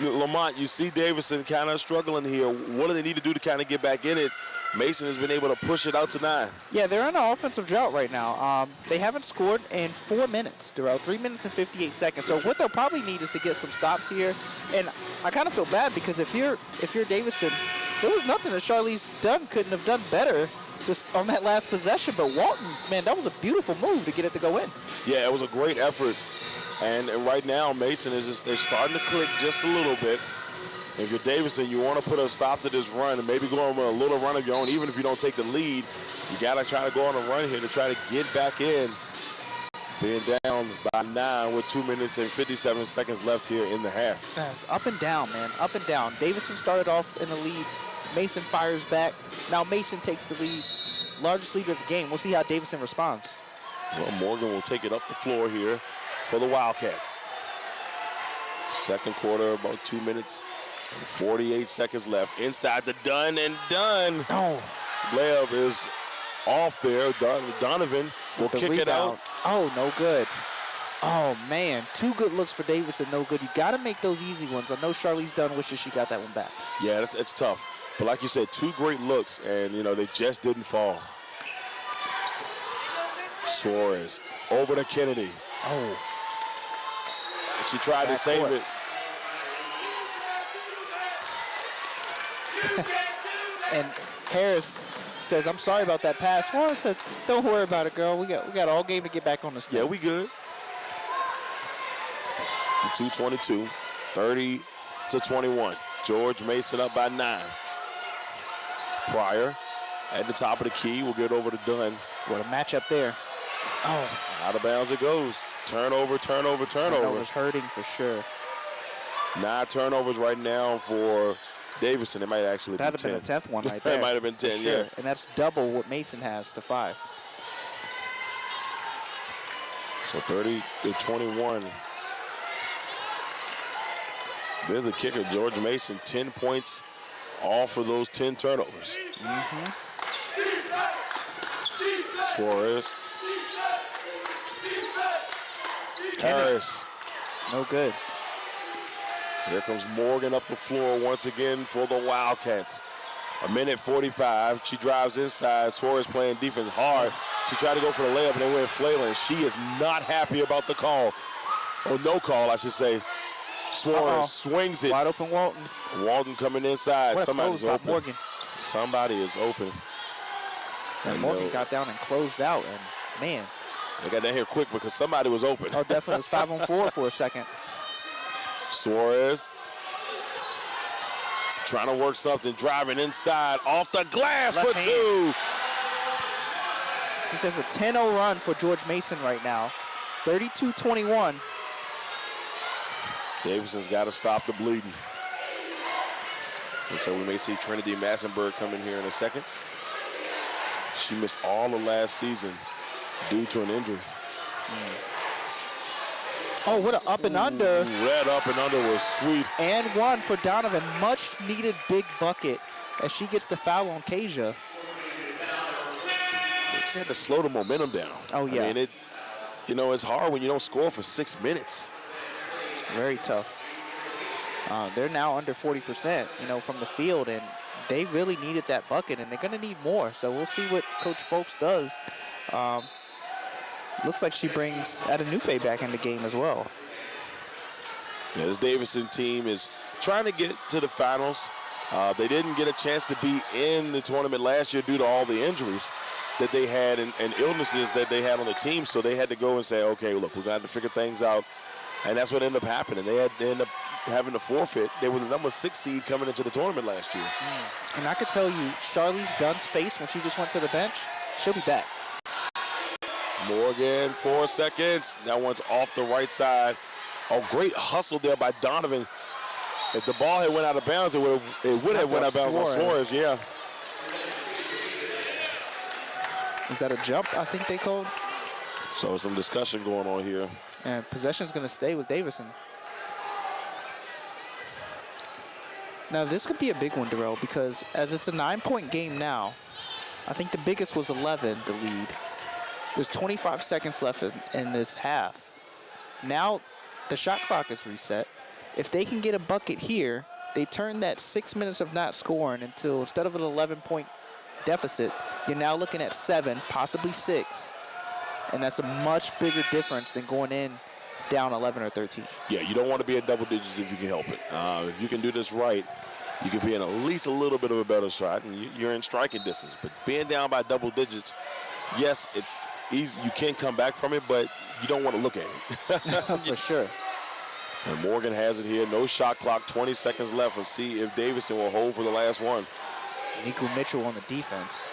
Lamont, you see Davidson kind of struggling here. What do they need to do to kind of get back in it? Mason has been able to push it out to 9. Yeah, they're in an offensive drought right now. They haven't scored in 4 minutes, Darrell, 3 minutes and 58 seconds. So what they'll probably need is to get some stops here. And I kind of feel bad because if you're Davidson, there was nothing that Charlize Dunn couldn't have done better just on that last possession. But Walton, man, that was a beautiful move to get it to go in. Yeah, it was a great effort. And right now, Mason is they're starting to click just a little bit. If you're Davidson, you want to put a stop to this run and maybe go on a little run of your own. Even if you don't take the lead, you got to try to go on a run here to try to get back in. Being down by 9 with 2 minutes and 57 seconds left here in the half. Yes, up and down, man, up and down. Davidson started off in the lead. Mason fires back. Now Mason takes the lead. Largest lead of the game. We'll see how Davidson responds. Well, Morgan will take it up the floor here for the Wildcats. Second quarter, about 2 minutes and 48 seconds left. Inside the Dunn, and Dunn. Oh. Layup is off there. Donovan will kick it out. Oh, no good. Oh, man. 2 good looks for Davidson, no good. You got to make those easy ones. I know Charlize Dunn wishes she got that one back. Yeah, it's tough. But like you said, 2 great looks, and, they just didn't fall. Suarez over to Kennedy. Oh. She tried to save it. And Harris says, "I'm sorry about that pass." Suarez said, "Don't worry about it, girl. We got all game to get back on the stage." Yeah, we good. The 2:22, 30-21. George Mason up by 9. Pryor at the top of the key. We'll get over to Dunn. What a matchup there. Oh. Out of bounds it goes. Turnover. Turnover's hurting for sure. 9 turnovers right now for Davidson. It might actually be 10. That'd have been a 10th one right there. It might have been 10, sure. yeah. And that's double what Mason has to 5. So 30-21. There's a kicker, George Mason, 10 points off for those 10 turnovers. Suarez. Harris. No good. Here comes Morgan up the floor once again for the Wildcats. 1:45. She drives inside. Suarez playing defense hard. She tried to go for the layup and they went flailing. She is not happy about the call. Or no call, I should say. Suarez swings it. Wide open Walton. Walton coming inside. What a Somebody's close by open. Morgan. Somebody is open. And Morgan got down and closed out. And, man. They got down here quick because somebody was open. Oh, definitely. It was 5-on-4 for a second. Suarez trying to work something, driving inside, off the glass Left for hand. 2. I think there's a 10-0 run for George Mason right now. 32-21. Davidson's got to stop the bleeding. And so we may see Trinity Massenberg come in here in a second. She missed all of last season due to an injury. Oh, what an up and under. That up and under was sweet. And 1 for Donovan. Much needed big bucket as she gets the foul on Kasia. She had to slow the momentum down. Oh, yeah. I mean, it's hard when you don't score for 6 minutes. Very tough. They're now under 40%, from the field, and they really needed that bucket, and they're going to need more. So we'll see what Coach Folks does. Looks like she brings Adenupe back in the game as well. Yeah, this Davidson team is trying to get to the finals. They didn't get a chance to be in the tournament last year due to all the injuries that they had and illnesses that they had on the team. So they had to go and say, okay, look, we're going to have to figure things out. And that's what ended up happening. They ended up having to forfeit. They were the number 6 seed coming into the tournament last year. And I could tell you, Charlize Dunn's face when she just went to the bench, she'll be back. Morgan, 4 seconds. That one's off the right side. Oh, great hustle there by Donovan. If the ball had went out of bounds, it would have went out of bounds on Suarez, yeah. Is that a jump, I think they called? So some discussion going on here. And possession's going to stay with Davidson. Now, this could be a big one, Darrell, because as it's a 9-point game now, I think the biggest was 11, the lead. There's 25 seconds left in this half. Now, the shot clock is reset. If they can get a bucket here, they turn that 6 minutes of not scoring until, instead of an 11-point deficit, you're now looking at 7, possibly 6. And that's a much bigger difference than going in down 11 or 13. Yeah, you don't want to be at double digits if you can help it. If you can do this right, you can be in at least a little bit of a better shot, and you're in striking distance. But being down by double digits, yes, it's easy. You can come back from it, but you don't want to look at it. For sure. And Morgan has it here. No shot clock, 20 seconds left. We'll see if Davidson will hold for the last one. Nico Mitchell on the defense.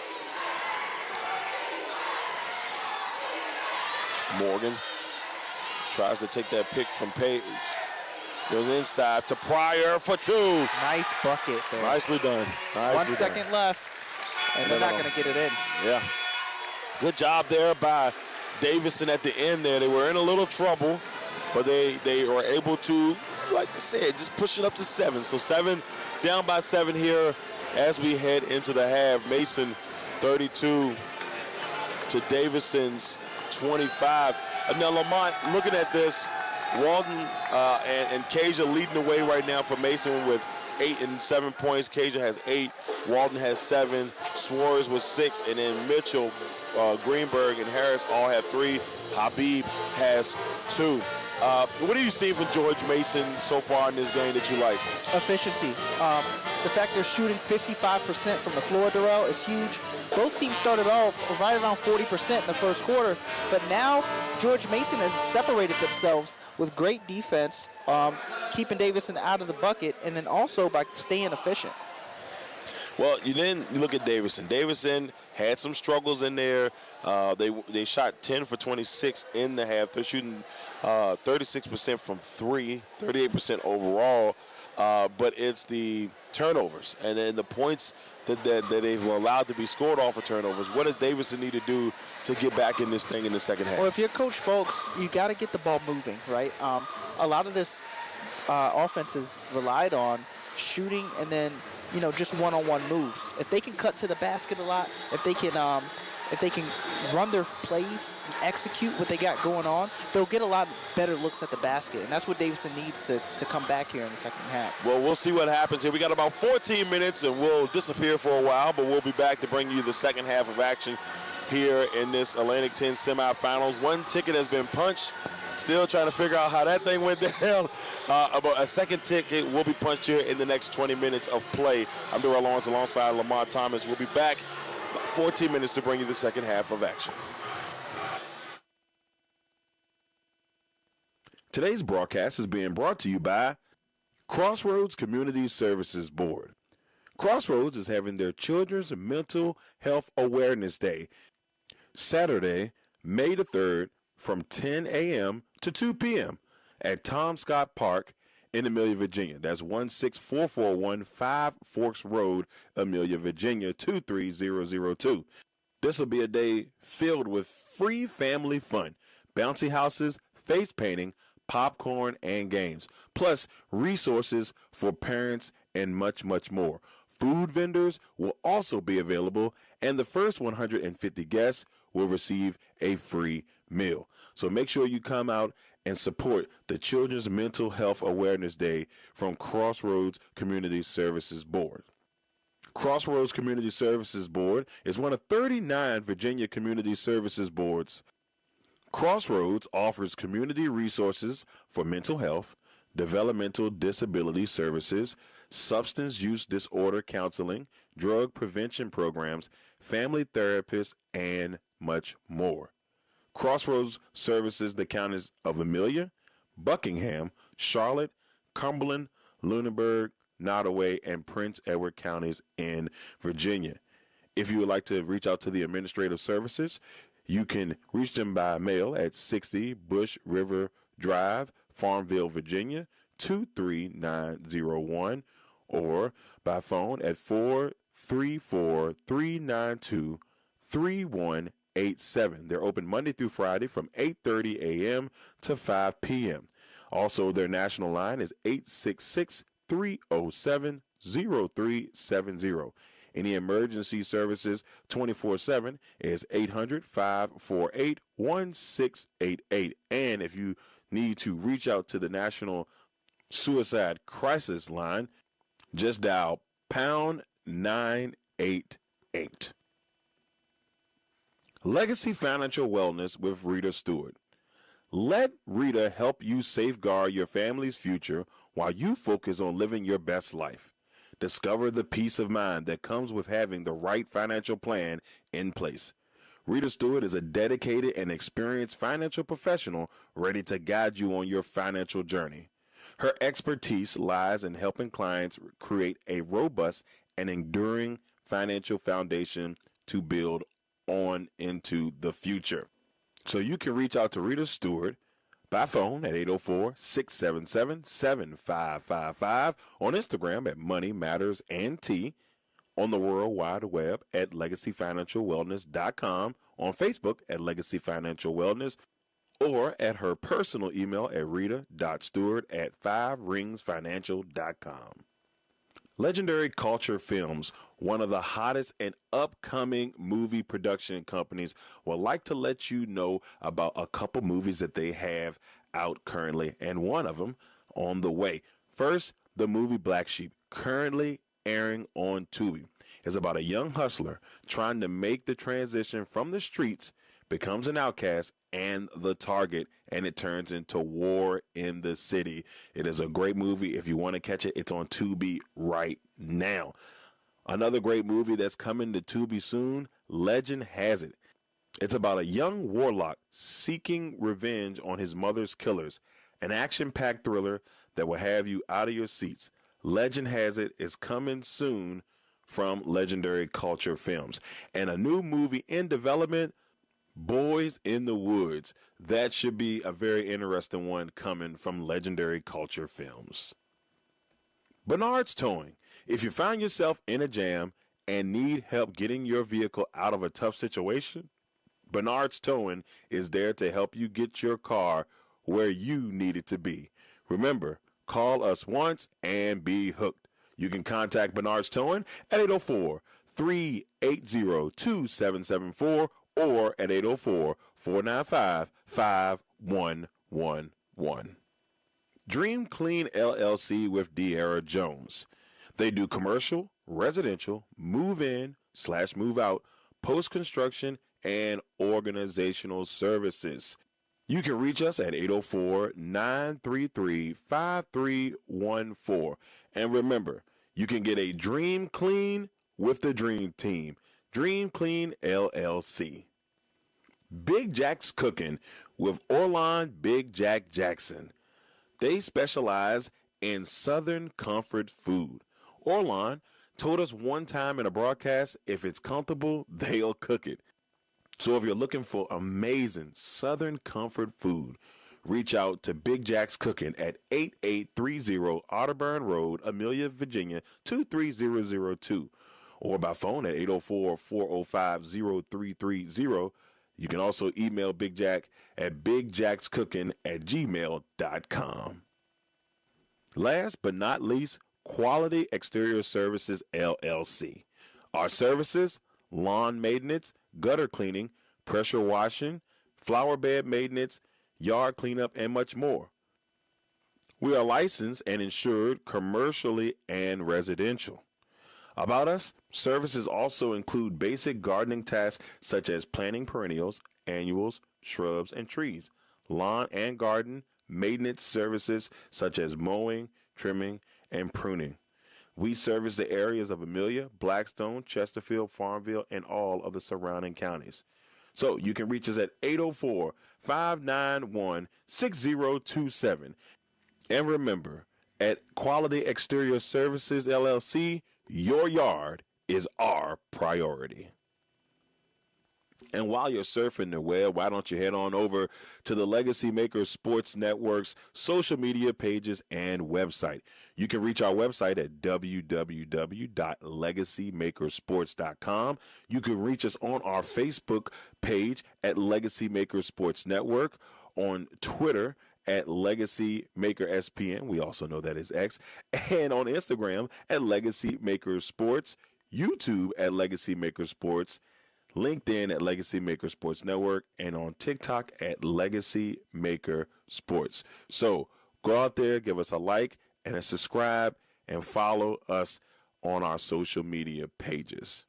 Morgan tries to take that pick from Page. Goes inside to Pryor for 2. Nice bucket there. Nicely done. 1 second left, and they're not going to get it in. Yeah. Good job there by Davidson at the end there. They were in a little trouble, but they were able to, like I said, just push it up to 7. So 7, down by 7 here as we head into the half. Mason 32 to Davidson's 25. Now, Lamont, looking at this, Walden and Kaja leading the way right now for Mason with 8 and 7 points. Kaja has 8. Walden has 7. Suarez with 6. And then Mitchell, Greenberg, and Harris all have 3. Habib has 2. What do you see from George Mason so far in this game that you like? Efficiency. The fact they're shooting 55% from the floor, Darrell, is huge. Both teams started off right around 40% in the first quarter, but now George Mason has separated themselves with great defense, keeping Davidson out of the bucket, and then also by staying efficient. Well, you look at Davidson. Davidson had some struggles in there. They shot 10 for 26 in the half. They're shooting 36% from 3, 38% overall. But it's the turnovers and then the points that they've allowed to be scored off of turnovers. What does Davidson need to do to get back in this thing in the second half? Well, if you're Coach Folks, you got to get the ball moving, right? A lot of this offense is relied on shooting and then, just one-on-one moves. If they can cut to the basket a lot, if they can run their plays and execute what they got going on, they'll get a lot better looks at the basket. And that's what Davidson needs to come back here in the second half. Well, we'll see what happens here. We got about 14 minutes, and we'll disappear for a while, but we'll be back to bring you the second half of action here in this Atlantic 10 semifinals. One ticket has been punched. Still trying to figure out how that thing went down. About a second ticket will be punched here in the next 20 minutes of play. I'm Darrell Owens alongside Lamont Thomas. We'll be back 14 minutes to bring you the second half of action. Today's broadcast is being brought to you by Crossroads Community Services Board. Crossroads is having their Children's Mental Health Awareness Day, Saturday, May the 3rd, from 10 a.m. to 2 p.m. at Tom Scott Park in Amelia, Virginia. That's 16441 Five Forks Road, Amelia, Virginia, 23002. This will be a day filled with free family fun, bouncy houses, face painting, popcorn, and games, plus resources for parents and much, much more. Food vendors will also be available, and the first 150 guests will receive a free meal. So make sure you come out and support the Children's Mental Health Awareness Day from Crossroads Community Services Board. Crossroads Community Services Board is one of 39 Virginia community services boards. Crossroads offers community resources for mental health, developmental disability services, substance use disorder counseling, drug prevention programs, family therapists, and much more. Crossroads services the counties of Amelia, Buckingham, Charlotte, Cumberland, Lunenburg, Nottoway, and Prince Edward counties in Virginia. If you would like to reach out to the administrative services, you can reach them by mail at 60 Bush River Drive, Farmville, Virginia, 23901, or by phone at 434-392-3187. They're open Monday through Friday from 8:30 a.m. to 5 p.m. Also, their national line is 866-307-0370. Any emergency services 24/7 is 800-548-1688. And if you need to reach out to the National Suicide Crisis Line, just dial pound 988. Legacy Financial Wellness with Rita Stewart. Let Rita help you safeguard your family's future while you focus on living your best life. Discover the peace of mind that comes with having the right financial plan in place. Rita Stewart is a dedicated and experienced financial professional ready to guide you on your financial journey. Her expertise lies in helping clients create a robust and enduring financial foundation to build on into the future. So you can reach out to Rita Stewart by phone at 804-677-7555, on Instagram at Money Matters and T, on the World Wide Web at LegacyFinancialWellness.com, on Facebook at Legacy Financial Wellness, or at her personal email at rita.stewart@5ringsfinancial.com. Legendary Culture Films, one of the hottest and upcoming movie production companies, would like to let you know about a couple movies that they have out currently, and one of them on the way. First, the movie Black Sheep, currently airing on Tubi, is about a young hustler trying to make the transition from the streets, becomes an outcast and the target, and it turns into war in the city. It is a great movie. If you want to catch it, it's on Tubi right now. Another great movie that's coming to Tubi soon, Legend Has It. It's about a young warlock seeking revenge on his mother's killers, an action-packed thriller that will have you out of your seats. Legend Has It is coming soon from Legendary Culture Films. And a new movie in development, Boys in the Woods. That should be a very interesting one coming from Legendary Culture Films. Bernard's Towing. If you find yourself in a jam and need help getting your vehicle out of a tough situation, Bernard's Towing is there to help you get your car where you need it to be. Remember, call us once and be hooked. You can contact Bernard's Towing at 804-380-2774 or at 804-495-5111. Dream Clean LLC with De'Ara Jones. They do commercial, residential, move-in/move out, post-construction, and organizational services. You can reach us at 804-933-5314. And remember, you can get a Dream Clean with the Dream Team. Dream Clean LLC. Big Jack's Cooking with Orlon Big Jack Jackson. They specialize in Southern comfort food. Orlon told us one time in a broadcast, if it's comfortable, they'll cook it. So if you're looking for amazing Southern comfort food, reach out to Big Jack's Cooking at 8830 Otterburn Road, Amelia, Virginia, 23002, or by phone at 804-405-0330. You can also email Big Jack at bigjackscooking@gmail.com. Last but not least, Quality Exterior Services, LLC. Our services, lawn maintenance, gutter cleaning, pressure washing, flower bed maintenance, yard cleanup, and much more. We are licensed and insured commercially and residential. About us, services also include basic gardening tasks such as planting perennials, annuals, shrubs, and trees, lawn and garden maintenance services such as mowing, trimming, and pruning. We service the areas of Amelia, Blackstone, Chesterfield, Farmville, and all of the surrounding counties. So you can reach us at 804-591-6027. And remember, at Quality Exterior Services, LLC, your yard is our priority. And while you're surfing the web, why don't you head on over to the Legacy Makers Sports Network's social media pages and website. You can reach our website at www.legacymakersports.com. You can reach us on our Facebook page at Legacy Makers Sports Network, on Twitter at Legacy Maker SPN. We also know that is X. And on Instagram at Legacy Makers Sports, YouTube at Legacy Makers Sports, LinkedIn at Legacy Maker Sports Network, and on TikTok at Legacy Maker Sports. So go out there, give us a like and a subscribe, and follow us on our social media pages.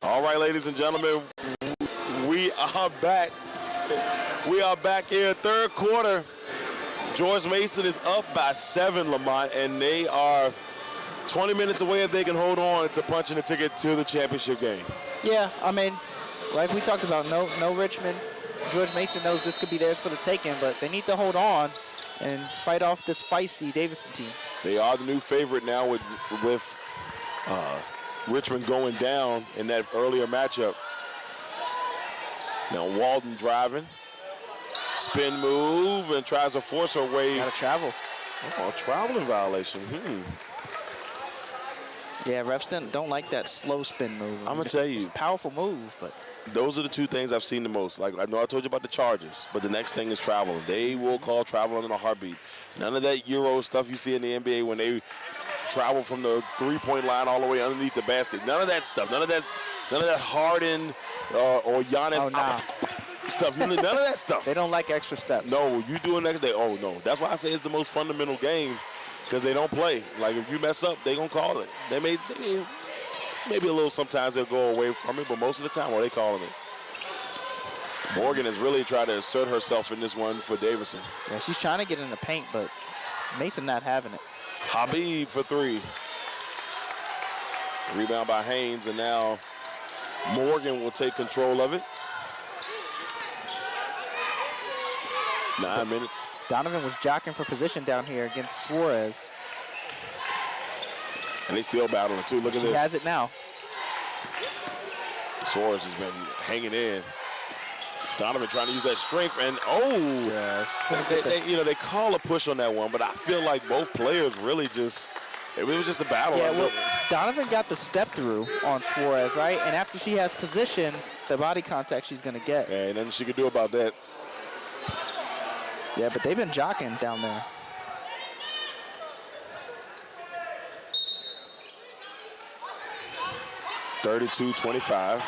All right, ladies and gentlemen, we are back. We are back here, third quarter. George Mason is up by 7, Lamont, and they are 20 minutes away if they can hold on to punching the ticket to the championship game. Yeah, I mean, like we talked about, no Richmond. George Mason knows this could be theirs for the taking, but they need to hold on and fight off this feisty Davidson team. They are the new favorite now with Richmond going down in that earlier matchup. Now Walden driving. Spin move and tries to force her way. Gotta travel. Oh, traveling violation. Yeah, refs don't like that slow spin move. I'm gonna tell you, it's a powerful move, but those are the two things I've seen the most. Like I know I told you about the Chargers, but the next thing is traveling. They will call traveling in a heartbeat. None of that Euro stuff you see in the NBA when they travel from the three-point line all the way underneath the basket. None of that stuff. None of that Harden or Giannis stuff. None of that stuff. They don't like extra steps. No, you doing that? Oh no. That's why I say it's the most fundamental game because they don't play. Like if you mess up, they gonna call it. They may maybe a little. Sometimes they'll go away from it, but most of the time, they calling it. Morgan has really tried to assert herself in this one for Davidson. Yeah, she's trying to get in the paint, but Mason not having it. Habib for 3. Rebound by Haynes, and now Morgan will take control of it. 9 minutes. Donovan was jockeying for position down here against Suarez. And they still battling too. Look at this. She has it now. Suarez has been hanging in. Donovan trying to use that strength, and they call a push on that one, but I feel like both players really just, it was just a battle. Yeah, well, Donovan got the step through on Suarez, right? And after she has position, the body contact she's going to get. Yeah, and nothing she could do about that. Yeah, but they've been jockeying down there. (32-25).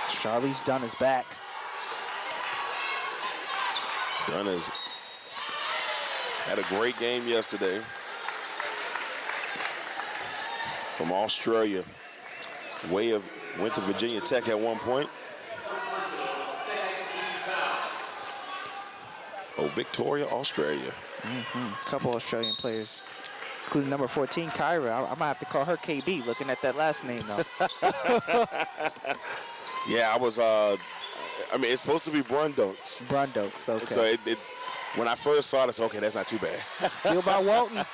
Charlize Dunn is back. Dunn has had a great game yesterday. From Australia. Went to Virginia Tech at one point. Oh, Victoria, Australia. A couple Australian players, including number 14, Kyra. I might have to call her KB looking at that last name, though. Yeah, I was, it's supposed to be Brundokes. Brundokes, okay. So when I first saw it, I said, okay, that's not too bad. Steal by Walton.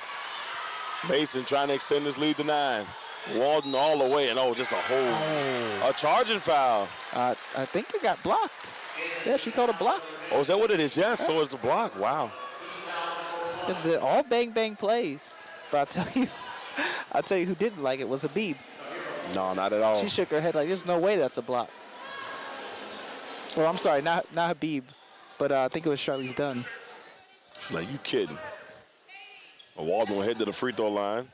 Mason trying to extend his lead to 9. Walden all the way, and just a hold. A charging foul. I think it got blocked. Yeah, she called a block. Oh, is that what it is? Yes, so it's a block. Wow. It's all bang plays. But I'll tell you who didn't like it was Habib. No, not at all. She shook her head like, there's no way that's a block. Well, I'm sorry, not Habib, but I think it was Charlize Dunn. She's like, you kidding. Walden will head to the free throw line.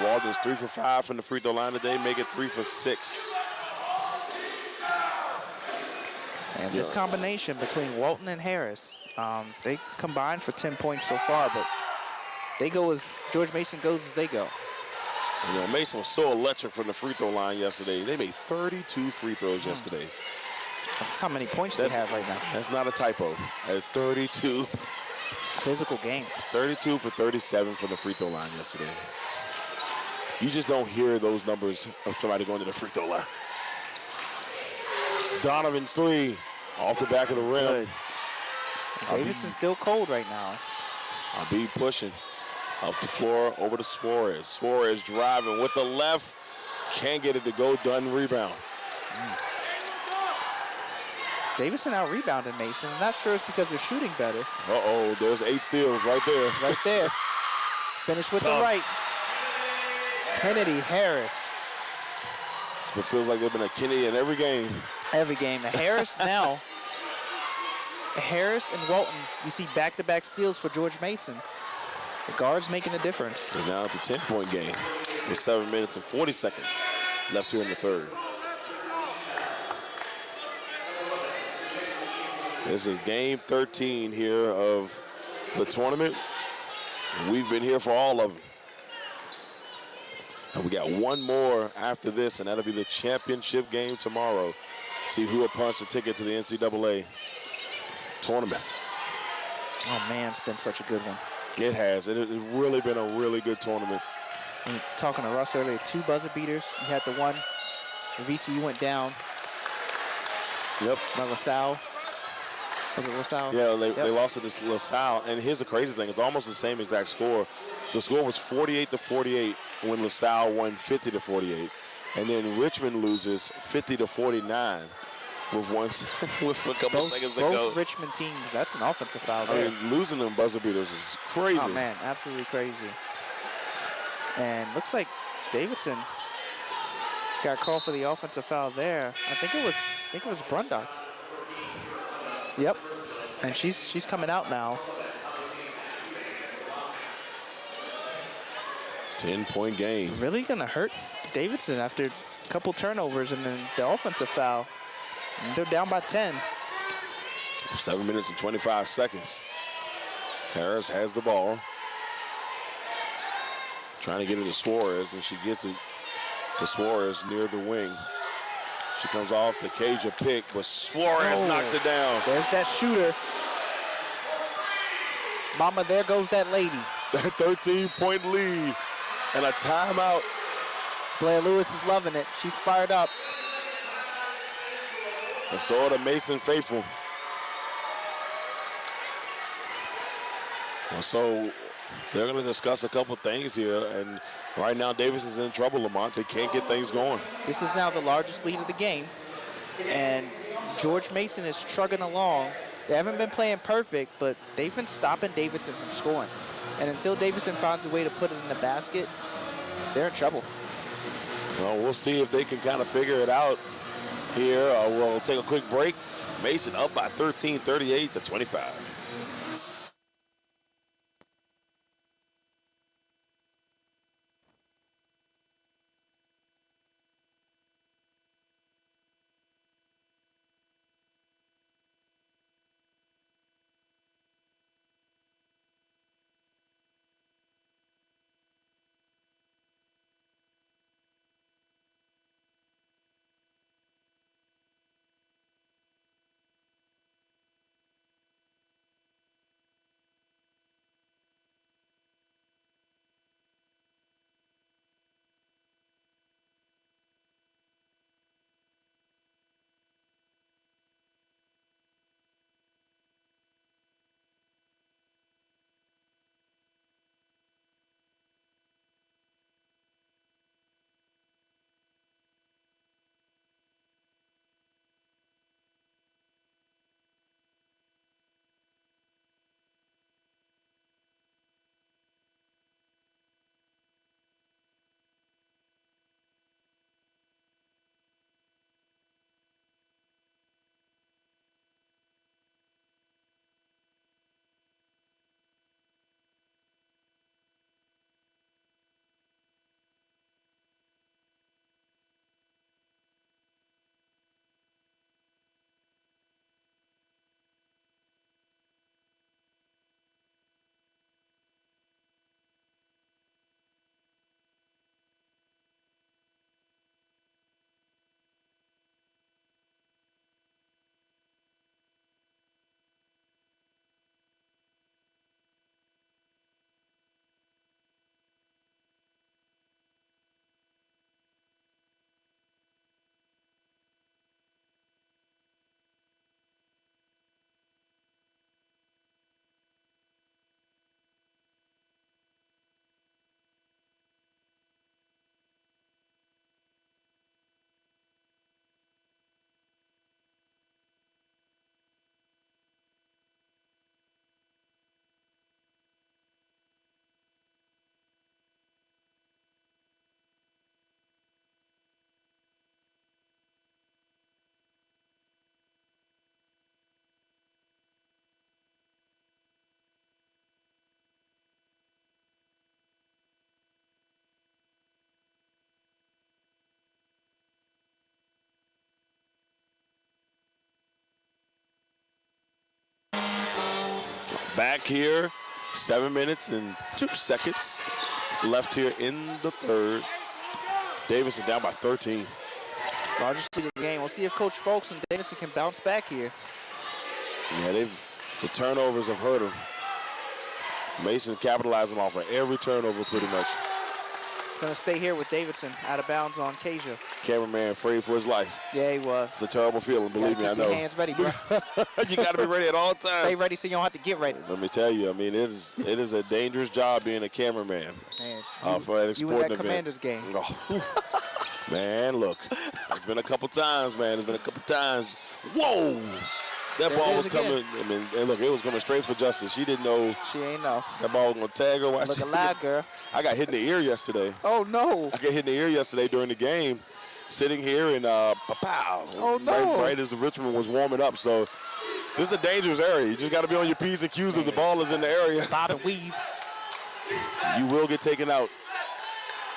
Walden's 3 for 5 from the free throw line today, make it 3 for 6. And this combination between Walton and Harris, they combined for 10 points so far, but they go as George Mason goes as they go. Mason was so electric from the free throw line yesterday. They made 32 free throws yesterday. That's how many points they have right now. That's not a typo. At 32. Physical game. 32 for 37 from the free throw line yesterday. You just don't hear those numbers of somebody going to the free throw line. Donovan's 3 off the back of the rim. Davidson's still cold right now. Habib pushing up the floor over to Suarez. Suarez driving with the left. Can't get it to go. Dunn rebound. Davidson out-rebounded Mason. I'm not sure it's because they're shooting better. Uh-oh, there's 8 steals right there. Right there. Finish with the right. Kennedy Harris. It feels like they've been a Kennedy in every game. Every game. Harris now. Harris and Walton, you see back-to-back steals for George Mason. The guard's making the difference. So now it's a 10-point game with 7 minutes and 40 seconds left here in the third. This is game 13 here of the tournament. We've been here for all of them. And we got one more after this, and that'll be the championship game tomorrow. See who will punch the ticket to the NCAA tournament. Oh, man, it's been such a good one. It has. It's really been a really good tournament. And talking to Russ earlier, 2 buzzer beaters. You had the one. The VCU went down. Yep. By LaSalle. Was it LaSalle? Yeah, they lost to this LaSalle. And here's the crazy thing. It's almost the same exact score. The score was 48-48 when LaSalle won 50-48. And then Richmond loses 50-49 with a couple seconds to go. Both Richmond teams, that's an offensive foul there. I mean, losing them buzzer beaters is crazy. Oh, man, absolutely crazy. And looks like Davidson got called for the offensive foul there. I think it was Brundock's. Yep. And she's coming out now. 10-point game. Really gonna hurt Davidson after a couple turnovers and then the offensive foul. And they're down by 10. 7 minutes and 25 seconds. Harris has the ball. Trying to get it to Suarez, and she gets it to Suarez near the wing. She comes off the Caja pick, but Suarez knocks it down. There's that shooter. Mama, there goes that lady. That 13-point lead and a timeout. Blair Lewis is loving it. She's fired up. And so are the Mason faithful. And so they're going to discuss a couple things here. And right now, Davis is in trouble, Lamonte. They can't get things going. This is now the largest lead of the game. And George Mason is trugging along. They haven't been playing perfect, but they've been stopping Davidson from scoring. And until Davidson finds a way to put it in the basket, they're in trouble. Well, we'll see if they can kind of figure it out here. We'll take a quick break. Mason up by 13, 38-25. back here. 7 minutes and 2 seconds left here in the third. Davidson down by 13. Largest lead of the game. We'll see if Coach Folks and Davidson can bounce back here. Yeah, the turnovers have hurt them. Mason capitalizing off of every turnover pretty much. It's going to stay here with Davidson out of bounds on Kasia. Cameraman afraid for his life. Yeah, he was. It's a terrible feeling, believe me, I know. Keep your hands ready, bro. You got to be ready at all times. Stay ready so you don't have to get ready. Let me tell you, I mean, it is a dangerous job being a cameraman. Man, For an you sporting in that event. Commanders game. Oh. Man, look, it's been a couple times, man. It's been a couple times. Whoa! That ball was coming. I mean, and look, it was coming straight for Justice. She didn't know. She ain't know. That ball was going to tag her. Look alive, girl. I got hit in the ear yesterday. Oh, no. I got hit in the ear yesterday during the game, sitting here and pow. Oh, no. Right as the Richmond was warming up. So this is a dangerous area. You just got to be on your P's and Q's if the ball is in the area. Bob and weave. You will get taken out.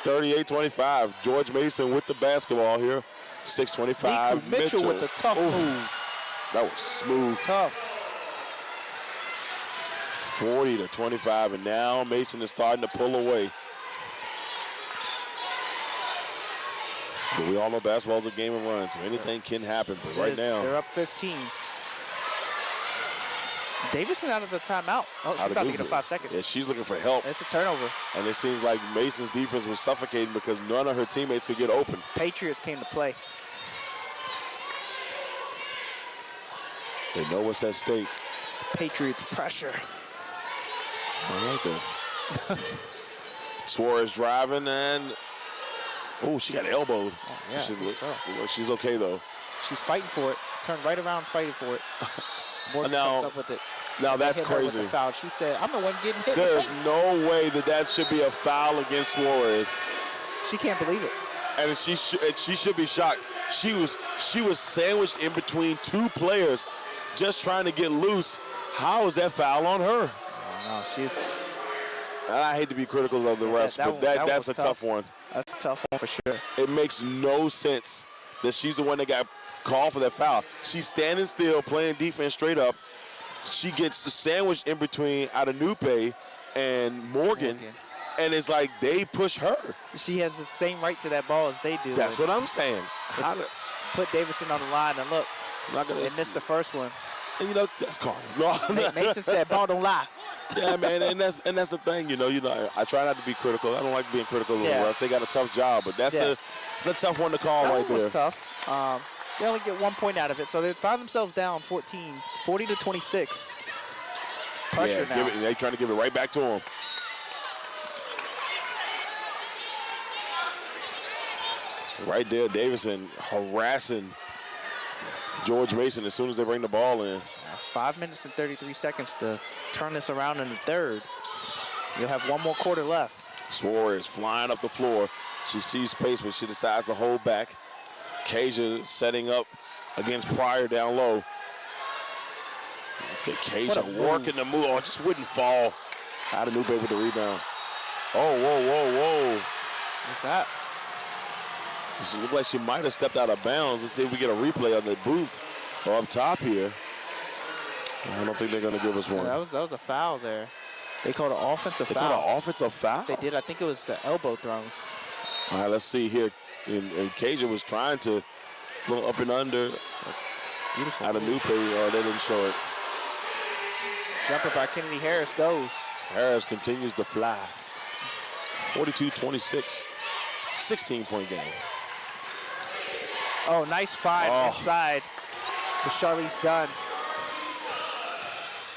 38-25. George Mason with the basketball here. 6:25. Mitchell with the tough move. That was smooth. Tough. 40-25, and now Mason is starting to pull away. But we all know basketball's a game of runs, so anything can happen. But right now, they're up 15. Davidson out of the timeout. Oh, she's about to get a 5 seconds. Yeah, she's looking for help. It's a turnover. And it seems like Mason's defense was suffocating because none of her teammates could get open. Patriots came to play. They know what's at stake. Patriots pressure. I like that. Suarez driving and, she got elbowed. Oh, yeah, She's okay, though. She's fighting for it. Turned right around fighting for it. Morgan comes up with it. Now that's crazy. With the foul. She said, I'm the one getting hit. There's no way that should be a foul against Suarez. She can't believe it. And she should be shocked. She was sandwiched in between two players just trying to get loose. How is that foul on her? No, she's... I hate to be critical of the refs, but that's a tough one. That's a tough one for sure. It makes no sense that she's the one that got called for that foul. She's standing still, playing defense straight up. She gets sandwiched in between Adenupe and Morgan, and it's like they push her. She has the same right to that ball as they do. That's what I'm saying. Put Davidson on the line, and look, they missed the first one. And, that's karma. Mason said, ball don't lie. Yeah, man, and that's the thing, I try not to be critical. I don't like being critical of the refs. They got a tough job, but it's a tough one to call right there. That was tough. They only get 1 point out of it, so they find themselves down 40-26. Pressure now. They're trying to give it right back to them. Right there, Davidson harassing George Mason as soon as they bring the ball in. 5 minutes and 33 seconds to turn this around in the third. You'll have one more quarter left. Suarez flying up the floor. She sees space, but she decides to hold back. Kasia setting up against Pryor down low. Okay, Kasia working the move. It just wouldn't fall. Adenupe with the rebound. Oh, whoa. What's that? It looked like she might have stepped out of bounds. Let's see if we get a replay on the booth or up top here. I don't think they're going to give us one. Yeah, that was a foul there. They called an offensive foul. They called an offensive foul? They did. I think it was the elbow thrown. All right, let's see here. And Kasia was trying to go up and under. Beautiful. Adenupe, they didn't show it. Jumper by Kennedy Harris goes. Harris continues to fly. 42-26. 16-point game. Oh, nice find inside. The Charlize Dunn.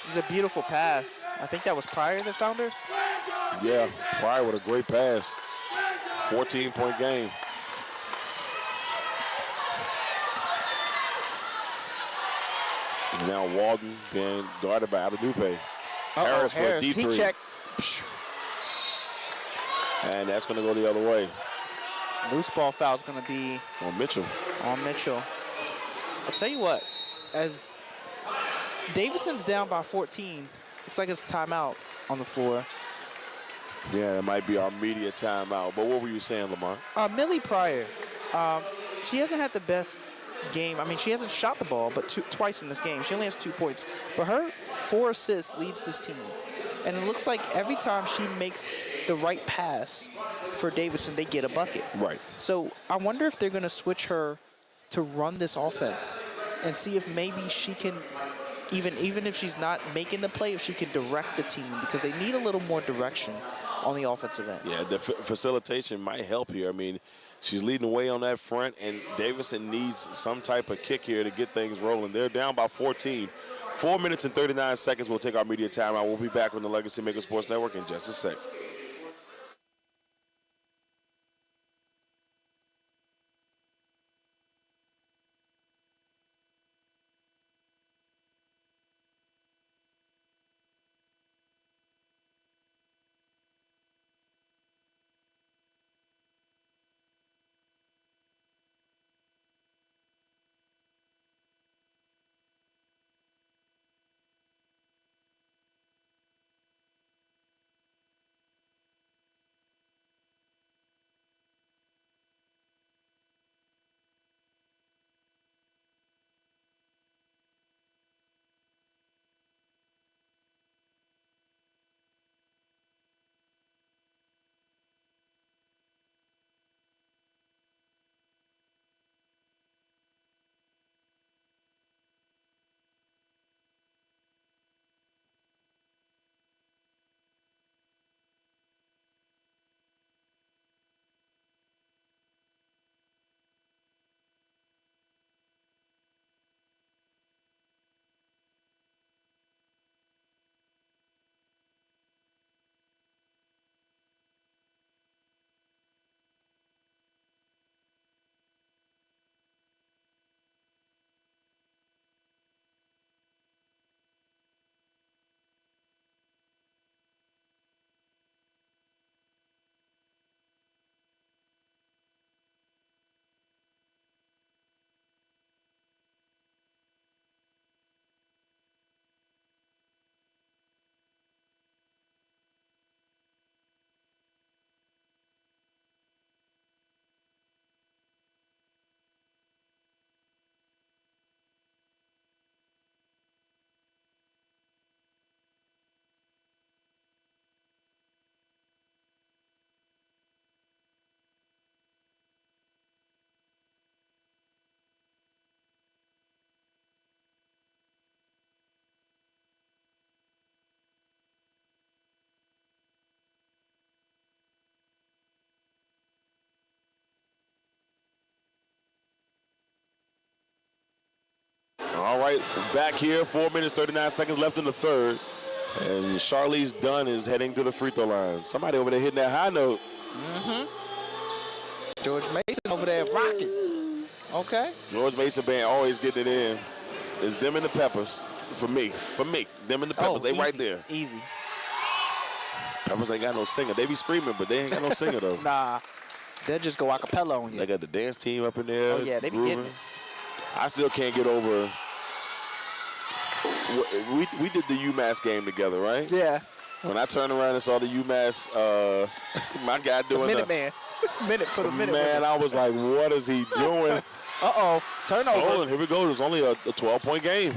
It was a beautiful pass. I think that was Pryor that found her. Yeah, Pryor with a great pass. 14-point game. And now Walden being guarded by Adenupe. Harris for a deep three. He checked. And that's going to go the other way. Loose ball foul is going to be on Mitchell. I'll tell you what, as Davidson's down by 14, looks like it's a timeout on the floor. Yeah, that might be our media timeout. But what were you saying, Lamont? Millie Pryor, she hasn't had the best game. I mean, she hasn't shot the ball, but twice in this game. She only has 2 points. But her 4 assists leads this team. And it looks like every time she makes the right pass for Davidson, they get a bucket. Right. So I wonder if they're going to switch her to run this offense and see if maybe she can, even if she's not making the play, if she can direct the team, because they need a little more direction on the offensive end. Yeah, the facilitation might help here. I mean, she's leading the way on that front, and Davidson needs some type of kick here to get things rolling. They're down by 14. 4 minutes and 39 seconds. We'll take our media timeout. We'll be back on the Legacy Maker Sports Network in just a sec. All right, back here, 4 minutes, 39 seconds left in the third. And Charlize Dunn is heading to the free throw line. Somebody over there hitting that high note. George Mason over there rocking. Okay. George Mason band always getting it in. It's them and the Peppers. For me. Them and the Peppers, they easy, right there. Easy. Peppers ain't got no singer. They be screaming, but they ain't got no singer, though. Nah, they'll just go a cappella on you. They got the dance team up in there. Oh, yeah, they be getting it. I still can't get over. We did the UMass game together, right? Yeah. When I turned around and saw the UMass, my guy doing Minute man. Minute for the minute man, I was like, what is he doing? Uh-oh. Turnover. Stolen. Here we go. There's only a 12-point game.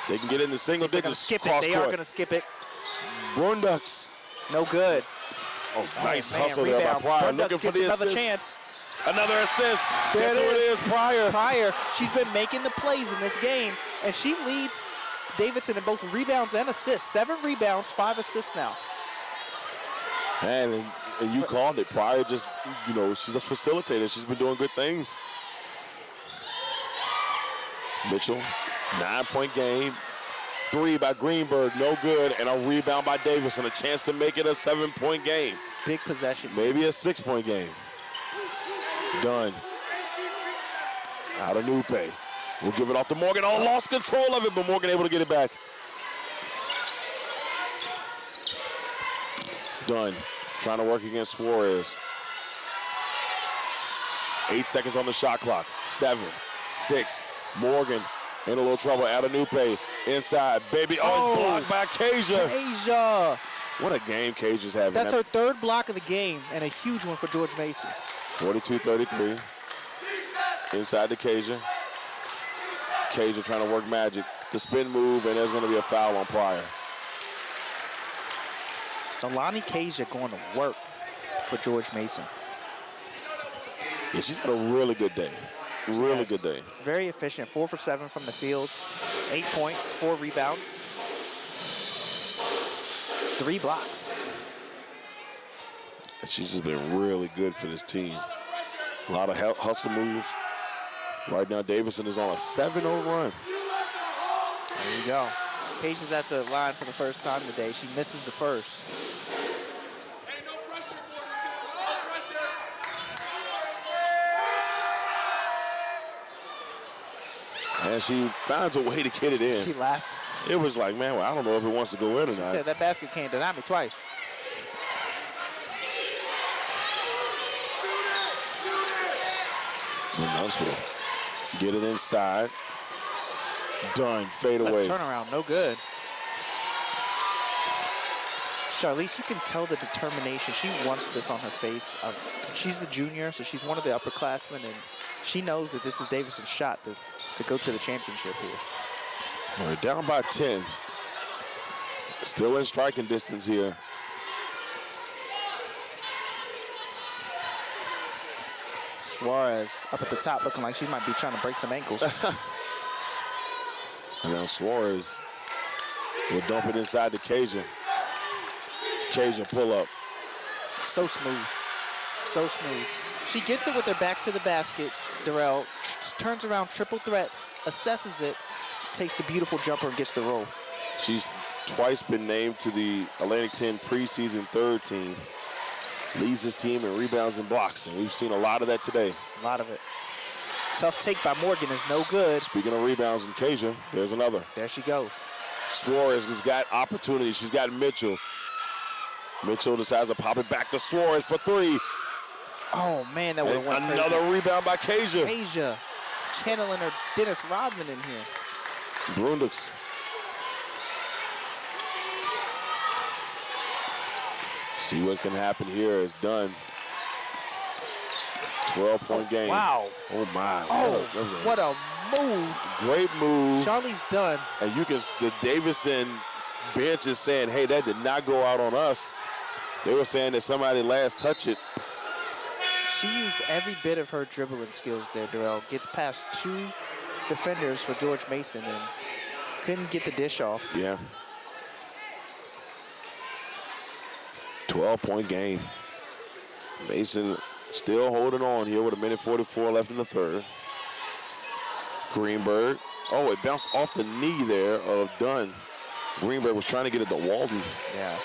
They can get in the single digits. Skip it. They are going to skip it. Brunducks. No good. Oh, nice man, hustle rebound. there by Pryor. Brunducks Looking for the another assist. chance. Another assist. There Guess who it is? Pryor. Pryor. She's been making the plays in this game, and she leads Davidson in both rebounds and assists. 7 rebounds, 5 assists now. Man, and you called it. Pryor just, she's a facilitator. She's been doing good things. Mitchell, 9-point game. 3 by Greenberg, no good. And a rebound by Davidson. A chance to make it a 7-point game. Big possession. Maybe a 6-point game. Done. Out of Nupe. We'll give it off to Morgan. Oh, lost control of it, but Morgan able to get it back. Done. Trying to work against Suarez. 8 seconds on the shot clock. 7, 6. Morgan in a little trouble. Adenupe inside. Baby, it's blocked by Kasia. Kasia. What a game Kasia's having. That's her 3rd block of the game, and a huge one for George Mason. 42-33. Inside to Kasia. Kasia trying to work magic. The spin move, and there's going to be a foul on Pryor. Lamonte Kasia going to work for George Mason. Yeah, she's had a really good day. Really good day. Very efficient. 4 for 7 from the field. 8 points, 4 rebounds, 3 blocks. And she's just been really good for this team. A lot of hustle moves. Right now, Davidson is on a 7-0 run. There you go. Kasia's at the line for the first time today. She misses the first. And she finds a way to get it in. She laughs. It was like, man, well, I don't know if it wants to go in or She not. said that basket can't deny me twice. Knoxville. Get it inside. Done. Fade away. Turnaround, no good. Charlize, you can tell the determination. She wants this on her face. She's the junior, so she's one of the upperclassmen, and she knows that this is Davidson's shot to go to the championship here. We're down by 10. Still in striking distance here. Suarez up at the top looking like she might be trying to break some ankles. And now Suarez will dump it inside to Kasia. Kasia pull up. So smooth. So smooth. She gets it with her back to the basket. Darrell turns around, triple threats, assesses it, takes the beautiful jumper and gets the roll. She's twice been named to the Atlantic 10 preseason third team. Leads his team in rebounds and blocks, and we've seen a lot of that today. A lot of it. Tough take by Morgan is no good. Speaking of rebounds and Kasia, there's another. There she goes. Suarez has got opportunity. She's got Mitchell. Mitchell decides to pop it back to Suarez for 3. Oh, man, that would have went crazy. Another rebound by Kasia. Kasia channeling her Dennis Rodman in here. Brundix. See what can happen here is done. 12-point game. Wow. Oh, my. Oh, what a move. Great move. Charlize Dunn. And you can, the Davidson bench is saying, hey, that did not go out on us. They were saying that somebody last touched it. She used every bit of her dribbling skills there, Darrell. Gets past 2 defenders for George Mason and couldn't get the dish off. Yeah. 12-point game. Mason still holding on here with 1:44 left in the third. Greenberg. Oh, it bounced off the knee there of Dunn. Greenberg was trying to get it to Walden. Yeah.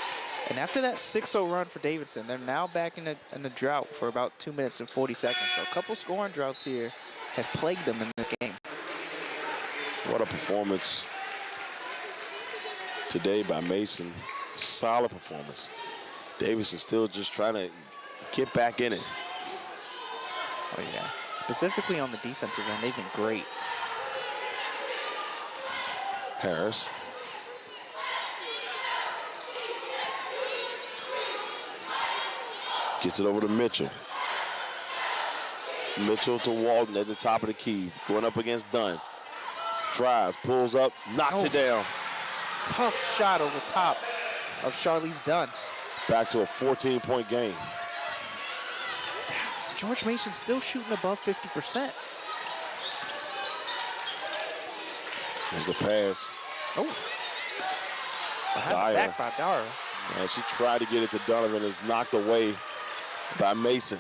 And after that 6-0 run for Davidson, they're now back in the drought for about 2 minutes and 40 seconds. So a couple scoring droughts here have plagued them in this game. What a performance today by Mason. Solid performance. Davidson still just trying to get back in it. Oh, yeah. Specifically on the defensive end, they've been great. Harris. Gets it over to Mitchell. Mitchell to Walden at the top of the key. Going up against Dunn. Drives, pulls up, knocks it down. Tough shot over top of Charlize Dunn. Back to a 14-point game. George Mason still shooting above 50%. There's the pass. Oh. Behind the back by Darrell. And she tried to get it to Donovan. It's knocked away by Mason.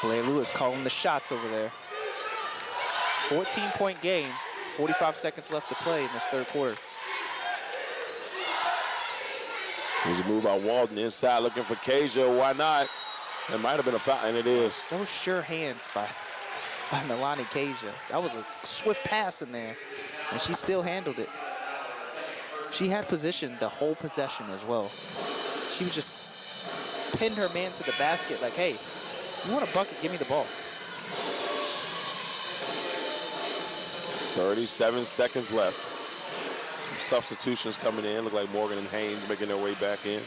Blair Lewis calling the shots over there. 14-point game. 45 seconds left to play in this third quarter. There's a move by Walden inside looking for Kasia. Why not? It might have been a foul, and it is. That was sure hands by Lamonte Kasia. That was a swift pass in there, and she still handled it. She had position the whole possession as well. She was just pinned her man to the basket like, hey, you want a bucket, give me the ball. 37 seconds left. Some substitutions coming in. Look like Morgan and Haynes making their way back in.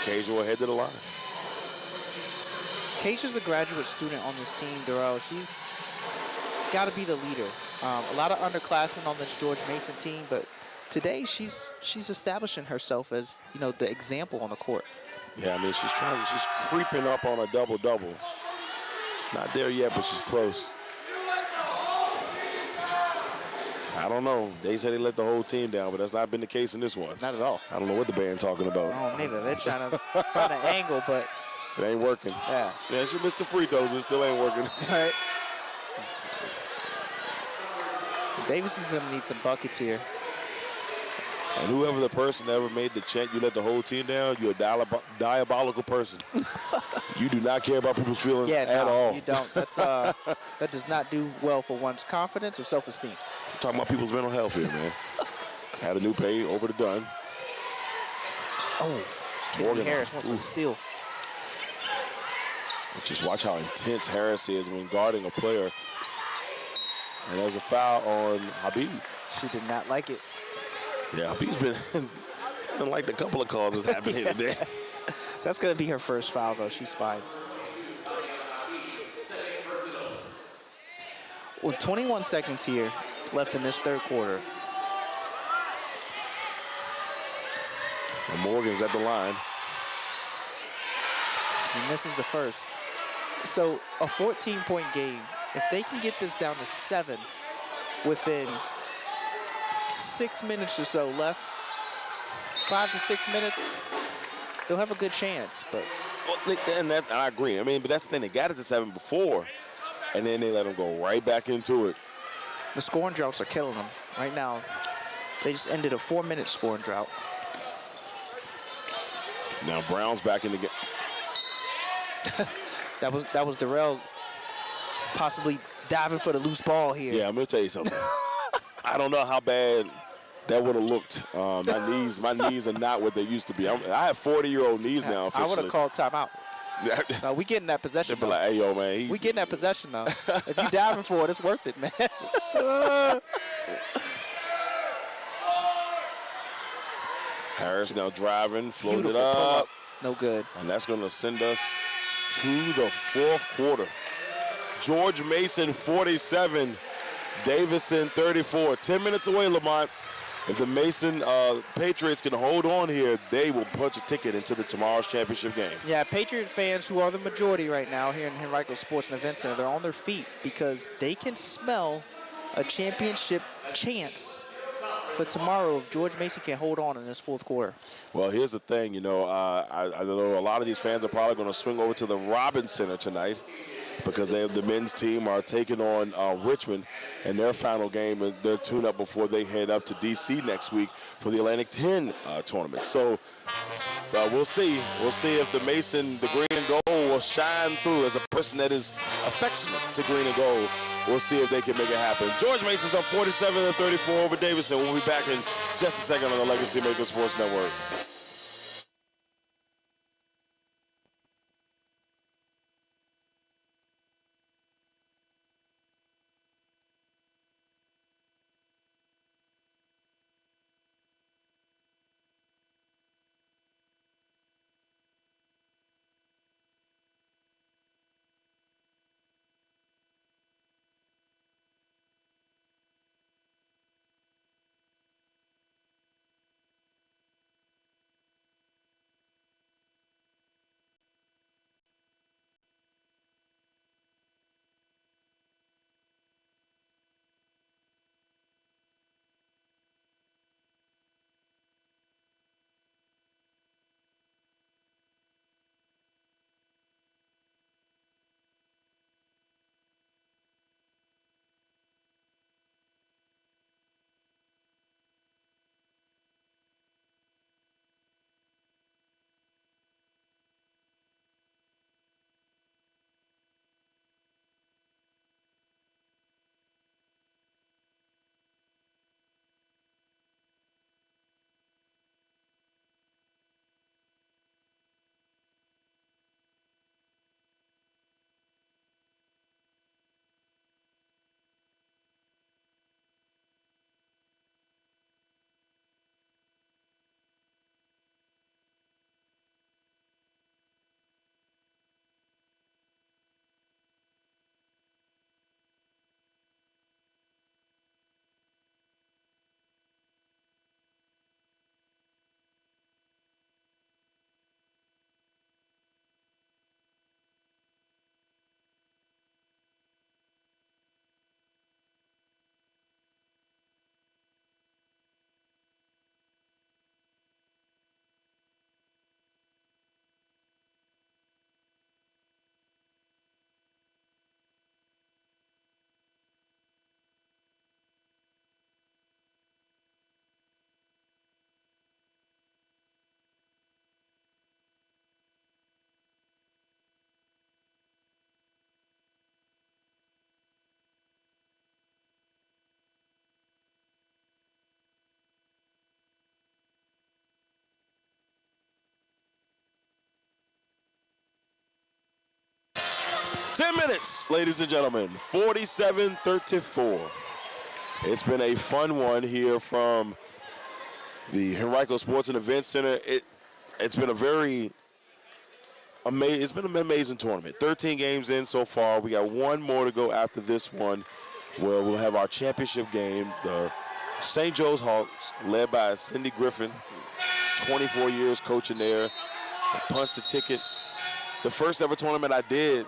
Keisha will head to the line. Keisha's the graduate student on this team, Darrell. She's got to be the leader. A lot of underclassmen on this George Mason team, but today she's establishing herself as, you know, the example on the court. Yeah, I mean, she's creeping up on a double-double. Not there yet, but she's close. I don't know. They said they let the whole team down, but that's not been the case in this one. Not at all. I don't know what the band talking about. I don't either. They're trying to find an angle, but it ain't working. yeah. Yeah, she missed the free throws, but it still ain't working. All right. So Davidson's going to need some buckets here. And whoever the person that ever made the chant, you let the whole team down, you're a diabolical person. You do not care about people's feelings at all. You don't. That's that does not do well for one's confidence or self-esteem. We're talking about people's mental health here, man. Had a new pay over the done. Oh, Kennedy Harris went for the steal. Just watch how intense Harris is when guarding a player. And there's a foul on Habib. She did not like it. Yeah, Habib's been like a couple of calls that's happened here today. That's going to be her first foul, though. She's fine. With 21 seconds here left in this third quarter. And Morgan's at the line. He misses the first. So a 14-point game, if they can get this down to 7 within 6 minutes or so left, 5 to 6 minutes, they'll have a good chance. But and that, I agree. I mean, but that's the thing. They got it to 7 before, and then they let them go right back into it. the scoring droughts are killing them right now. They just ended a 4-minute scoring drought. Now Brown's back in the game. That was Darrell possibly diving for the loose ball here. Yeah, I'm gonna tell you something. I don't know how bad that would have looked. My knees are not what they used to be. I have 40-year-old knees now. I would have called timeout. No, we getting that possession. They'd be like, hey, yo, man. We getting that possession now. If you diving for it, it's worth it, man. Harris now driving, floated Beautiful up. pull-up. No good. And that's going to send us to the fourth quarter. George Mason, 47. Davidson, 34. 10 minutes away, Lamont. If the Mason Patriots can hold on here, they will punch a ticket into tomorrow's championship game. Yeah, Patriot fans, who are the majority right now here in Henrico Sports and Event Center, they're on their feet because they can smell a championship chance for tomorrow if George Mason can hold on in this fourth quarter. Well, here's the thing, I know a lot of these fans are probably going to swing over to the Robins Center tonight because the men's team are taking on Richmond in their final game, and their tune-up before they head up to D.C. next week for the Atlantic 10 tournament. So we'll see. We'll see if the green and gold will shine through as a person that is affectionate to green and gold. We'll see if they can make it happen. George Mason's up 47-34 over Davidson. We'll be back in just a second on the Legacy Maker Sports Network. 10 minutes, ladies and gentlemen. 47-34. It's been a fun one here from the Henrico Sports and Events Center. It's been an amazing tournament. 13 games in so far. We got one more to go after this one, where we'll have our championship game. The St. Joe's Hawks, led by Cindy Griffin, 24 years coaching there, punched the ticket. The first ever tournament I did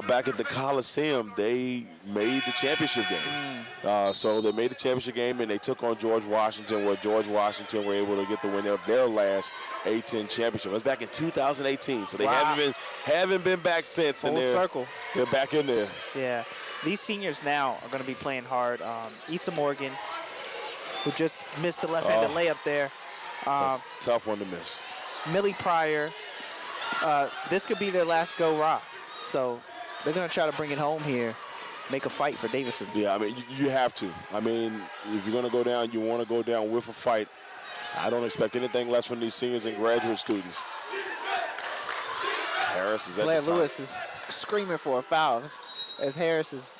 back at the Coliseum, they made the championship game. So they made the championship game, and they took on George Washington, where George Washington were able to get the win of their last A-10 championship. It was back in 2018, so they haven't been back since. Full circle. They're back in there. Yeah. These seniors now are going to be playing hard. Issa Morgan, who just missed the left-handed layup there. It's a tough one to miss. Millie Pryor. This could be their last go-rah. So they're going to try to bring it home here, make a fight for Davidson. Yeah, I mean, you have to. I mean, if you're going to go down, you want to go down with a fight. I don't expect anything less from these seniors and graduate students. Harris is at Blair the top. Lewis is screaming for a foul as Harris is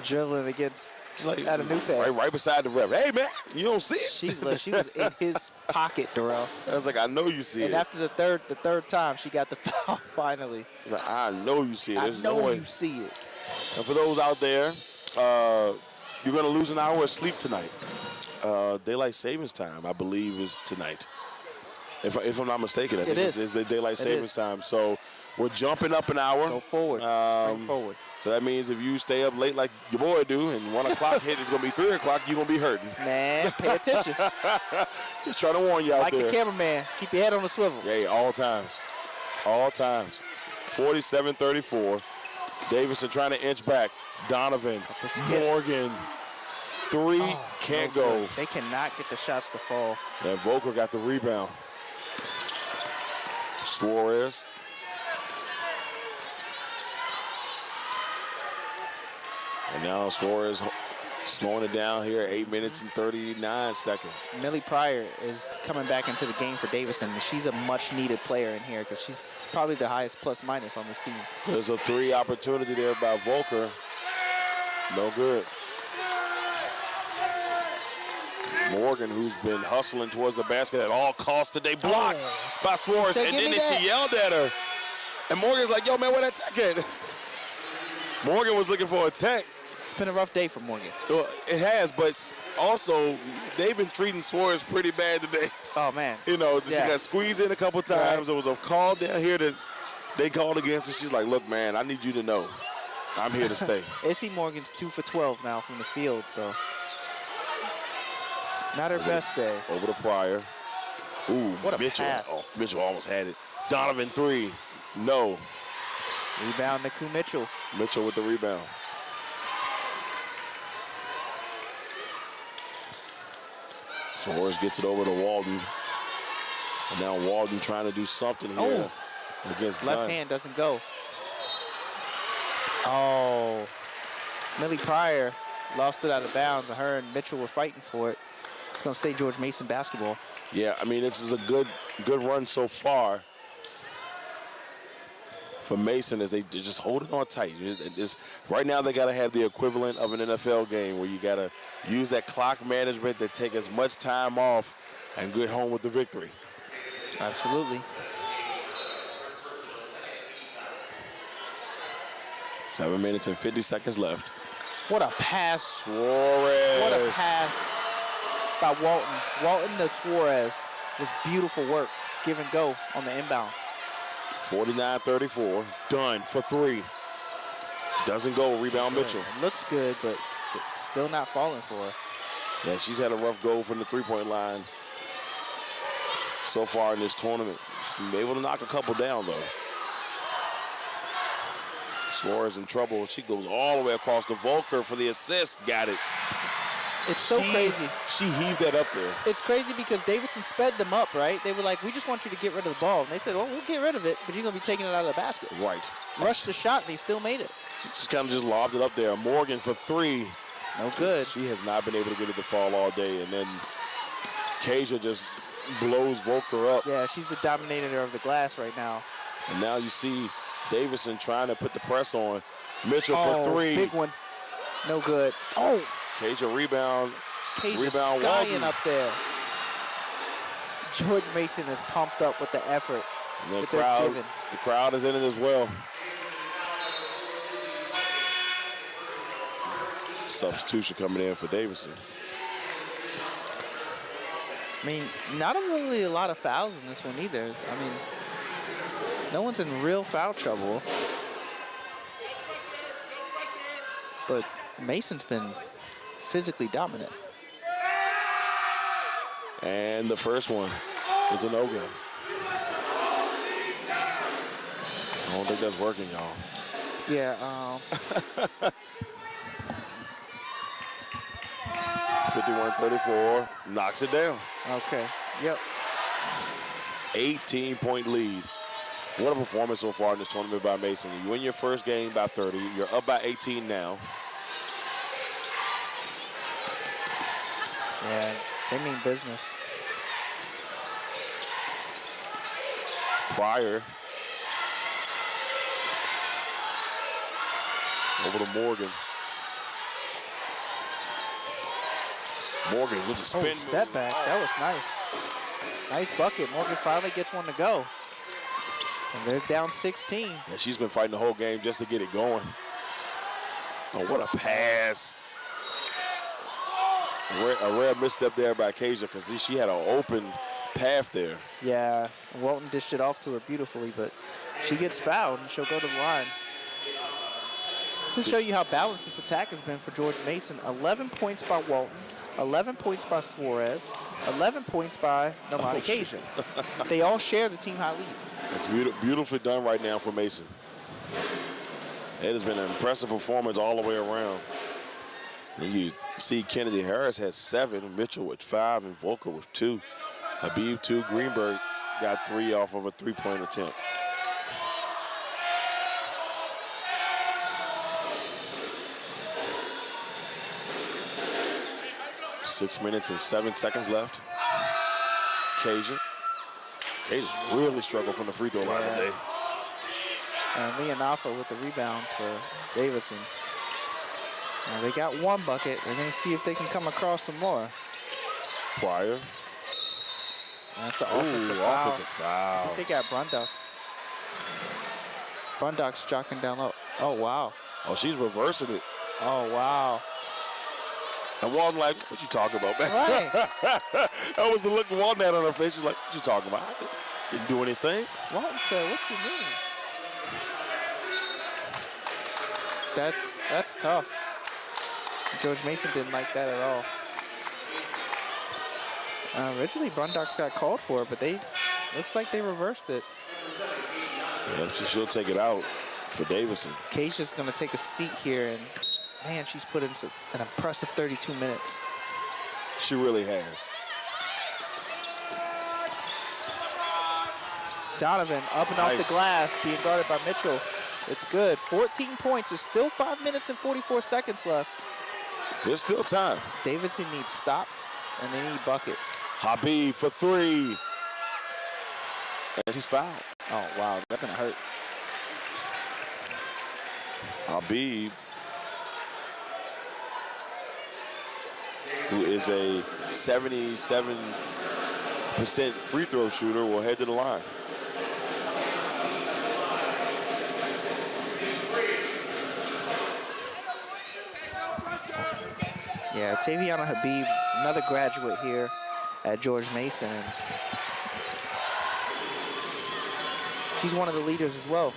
drilling against at a new pad. Right beside the ref. Hey, man, you don't see it? She was in his pocket, Darrell. I was like, I know you see it. And after the third time, she got the foul finally. I was like, I know you see it. I There's know no way. you see it. And for those out there, you're going to lose an hour of sleep tonight. Daylight savings time, I believe, is tonight. If I'm not mistaken, I think it's a daylight savings time. So we're jumping up an hour. Go forward. Spring forward. So that means if you stay up late like your boy do, and 1 o'clock hit, it's going to be 3 o'clock, you're going to be hurting. Man, pay attention. Just trying to warn you out there. Like the cameraman, keep your head on the swivel. Yeah, all times. All times. 47-34. Davidson trying to inch back. Donovan, Morgan, 3, can't go. They cannot get the shots to fall. And Volker got the rebound. Suarez. And now Suarez slowing it down here, 8 minutes and 39 seconds. Millie Pryor is coming back into the game for Davidson. She's a much-needed player in here because she's probably the highest plus-minus on this team. There's a 3 opportunity there by Volker. No good. Morgan, who's been hustling towards the basket at all costs today, blocked by Suarez. And then she yelled at her. And Morgan's like, yo, man, where that tech at? Morgan was looking for a tech. It's been a rough day for Morgan. Well, it has, but also they've been treating Suarez pretty bad today. Oh, man. You know, she got squeezed in a couple times. Right. There was a call down here that they called against her. She's like, look, man, I need you to know I'm here to stay. Issy Morgan's 2 for 12 now from the field, so not her best day. Over to Pryor. Ooh, what a Mitchell. pass. Oh, Mitchell almost had it. Donovan 3. No. Rebound, Naku Mitchell. Mitchell with the rebound. Suarez gets it over to Walden. And now Walden trying to do something here against left Gunn. hand doesn't go. Oh. Millie Pryor lost it out of bounds. Her and Mitchell were fighting for it. It's going to stay George Mason basketball. Yeah, I mean, this is a good run so far for Mason as they're just holding on tight. Right now they got to have the equivalent of an NFL game where you got to use that clock management to take as much time off and get home with the victory. Absolutely. 7 minutes and 50 seconds left. What a pass. Suarez. What a pass by Walton. Walton to Suarez was beautiful work. Give and go on the inbound. 49-34. Dunn for 3. Doesn't go. Rebound Mitchell. It looks good, but it's still not falling for her. Yeah, she's had a rough go from the three-point line so far in this tournament. She's been able to knock a couple down, though. Suarez in trouble. She goes all the way across to Volker for the assist. Got it. It's so crazy. She heaved that up there. It's crazy because Davidson sped them up, right? They were like, we just want you to get rid of the ball. And they said, well, we'll get rid of it, but you're going to be taking it out of the basket. Right. Rushed the shot, and he still made it. She just kind of just lobbed it up there. Morgan for 3. No good. She has not been able to get it to fall all day. And then Kasia just blows Volker up. Yeah, she's the dominator of the glass right now. And now you see Davidson trying to put the press on. Mitchell for three. Big one. No good. Oh, Cage a rebound. Cage is Rebound skying Walton. up there. George Mason is pumped up with the effort And that they're giving. the crowd is in it as well. Substitution coming in for Davidson. I mean, not really a lot of fouls in this one either. I mean, no one's in real foul trouble. But Mason's been physically dominant. And the first one is a no-good. I don't think that's working, y'all. Yeah, 51-34, knocks it down. okay. Yep. 18-point lead. What a performance so far in this tournament by Mason. You win your first game by 30. You're up by 18 now. Yeah, they mean business. Pryor. Over to Morgan. Morgan with the spin move. Step back. That was nice. Nice bucket. Morgan finally gets one to go. And they're down 16. Yeah, she's been fighting the whole game just to get it going. Oh, what a pass. A rare misstep there by Kasia because she had an open path there. Yeah, Walton dished it off to her beautifully, but she gets fouled and she'll go to the line. This to show you how balanced this attack has been for George Mason. 11 points by Walton, 11 points by Suarez, 11 points by Lamonte Kasia. They all share the team high lead. It's beautifully done right now for Mason. It has been an impressive performance all the way around. And you see Kennedy Harris has 7, Mitchell with 5, and Volker with 2. Habib 2, Greenberg got 3 off of a 3-point attempt. Six minutes and 7 seconds left. Kasia really struggled from the free throw line today. And Leonafa with the rebound for Davidson. Now they got one bucket. They're going to see if they can come across some more. Pryor. That's an offensive foul. Offensive foul. I think they got Brundux. Brundux jockeying down low. Oh, wow. Oh, she's reversing it. Oh, wow. And Walton like, what you talking about, man? Right. That was the look Walton had on her face. She's like, what you talking about? I didn't do anything. Walton said, what you mean? That's tough. George Mason didn't like that at all. Originally, Brundux got called for it, but looks like they reversed it. Yeah, so she'll take it out for Davidson. Kasia's going to take a seat here, and man, she's put into an impressive 32 minutes. She really has. Donovan up and off the glass, being guarded by Mitchell. It's good. 14 points. There's still 5 minutes and 44 seconds left. There's still time. Davidson needs stops, and they need buckets. Habib for 3. And she's fouled. Oh, wow. That's going to hurt. Habib, who is a 77% free throw shooter, will head to the line. Yeah, Taviana Habib, another graduate here at George Mason. And she's one of the leaders as well.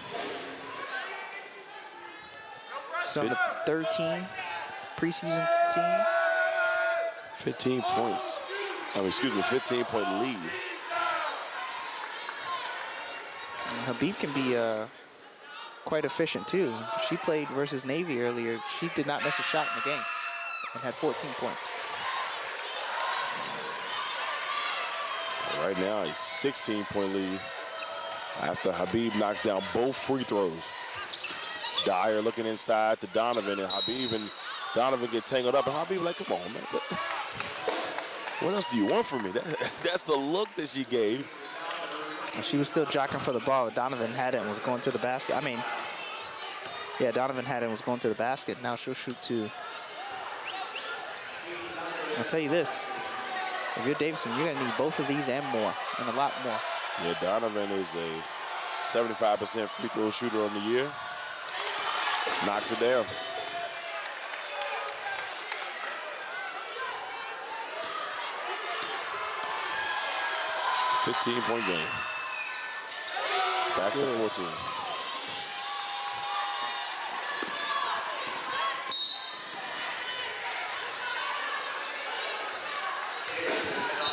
She's on the 13 preseason team. 15 points. 15-point lead. And Habib can be quite efficient too. She played versus Navy earlier. She did not miss a shot in the game and had 14 points. Right now, a 16-point lead after Habib knocks down both free throws. Dyer looking inside to Donovan, and Habib and Donovan get tangled up, and Habib like, come on, man. What else do you want from me? That's the look that she gave. And she was still jockeying for the ball. Donovan had it and was going to the basket. I mean, yeah, Donovan had it and was going to the basket. Now she'll shoot two. I'll tell you this. If you're Davidson, you're going to need both of these and more, and a lot more. Yeah, Donovan is a 75% free throw shooter on the year. Knocks it down. $15-point game. Back to 14.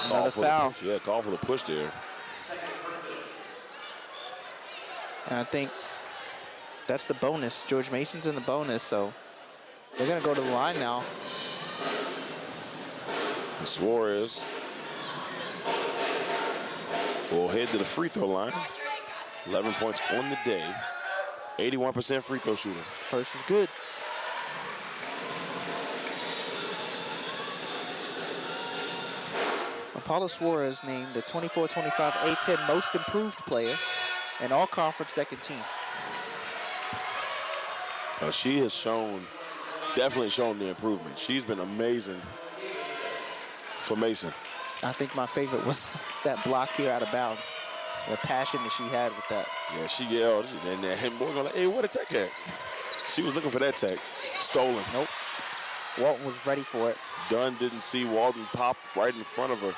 Another foul. Yeah, call for the push there. And I think that's the bonus. George Mason's in the bonus, so they're going to go to the line now. And Suarez will head to the free throw line. 11 points on the day. 81% free throw shooting. First is good. Paula Suarez named the 24-25 A10 most improved player and all-conference second team. She has definitely shown the improvement. She's been amazing for Mason. I think my favorite was that block here out of bounds. The passion that she had with that. Yeah, she yelled, and boy going like, hey, where the tech at? She was looking for that tech. Stolen. Nope. Walton was ready for it. Dunn didn't see Walton pop right in front of her.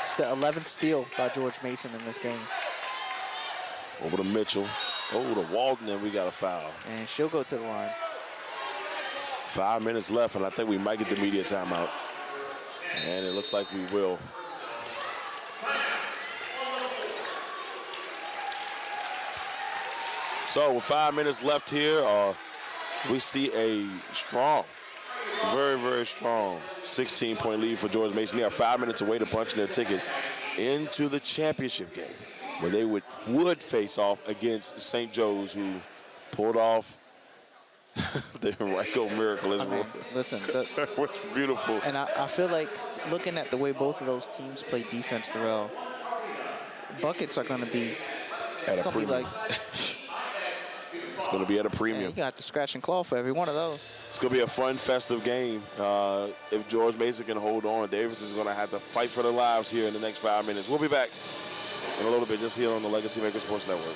It's the 11th steal by George Mason in this game. Over to Mitchell. Oh, to Walton, and we got a foul. And she'll go to the line. 5 minutes left, and I think we might get the media timeout. And it looks like we will. So with 5 minutes left here, we see a strong, very, very strong 16-point lead for George Mason. They are 5 minutes away to punching their ticket into the championship game, where they would face off against St. Joe's, who pulled off the Rico miracle. Listen, that was beautiful. And I feel like looking at the way both of those teams play defense, Darrell, buckets are going to be at a premium. It's going to be at a premium. Yeah, you got to scratch and claw for every one of those. It's going to be a fun, festive game. If George Mason can hold on, Davis is going to have to fight for their lives here in the next 5 minutes. We'll be back in a little bit, just here on the Legacy Maker Sports Network.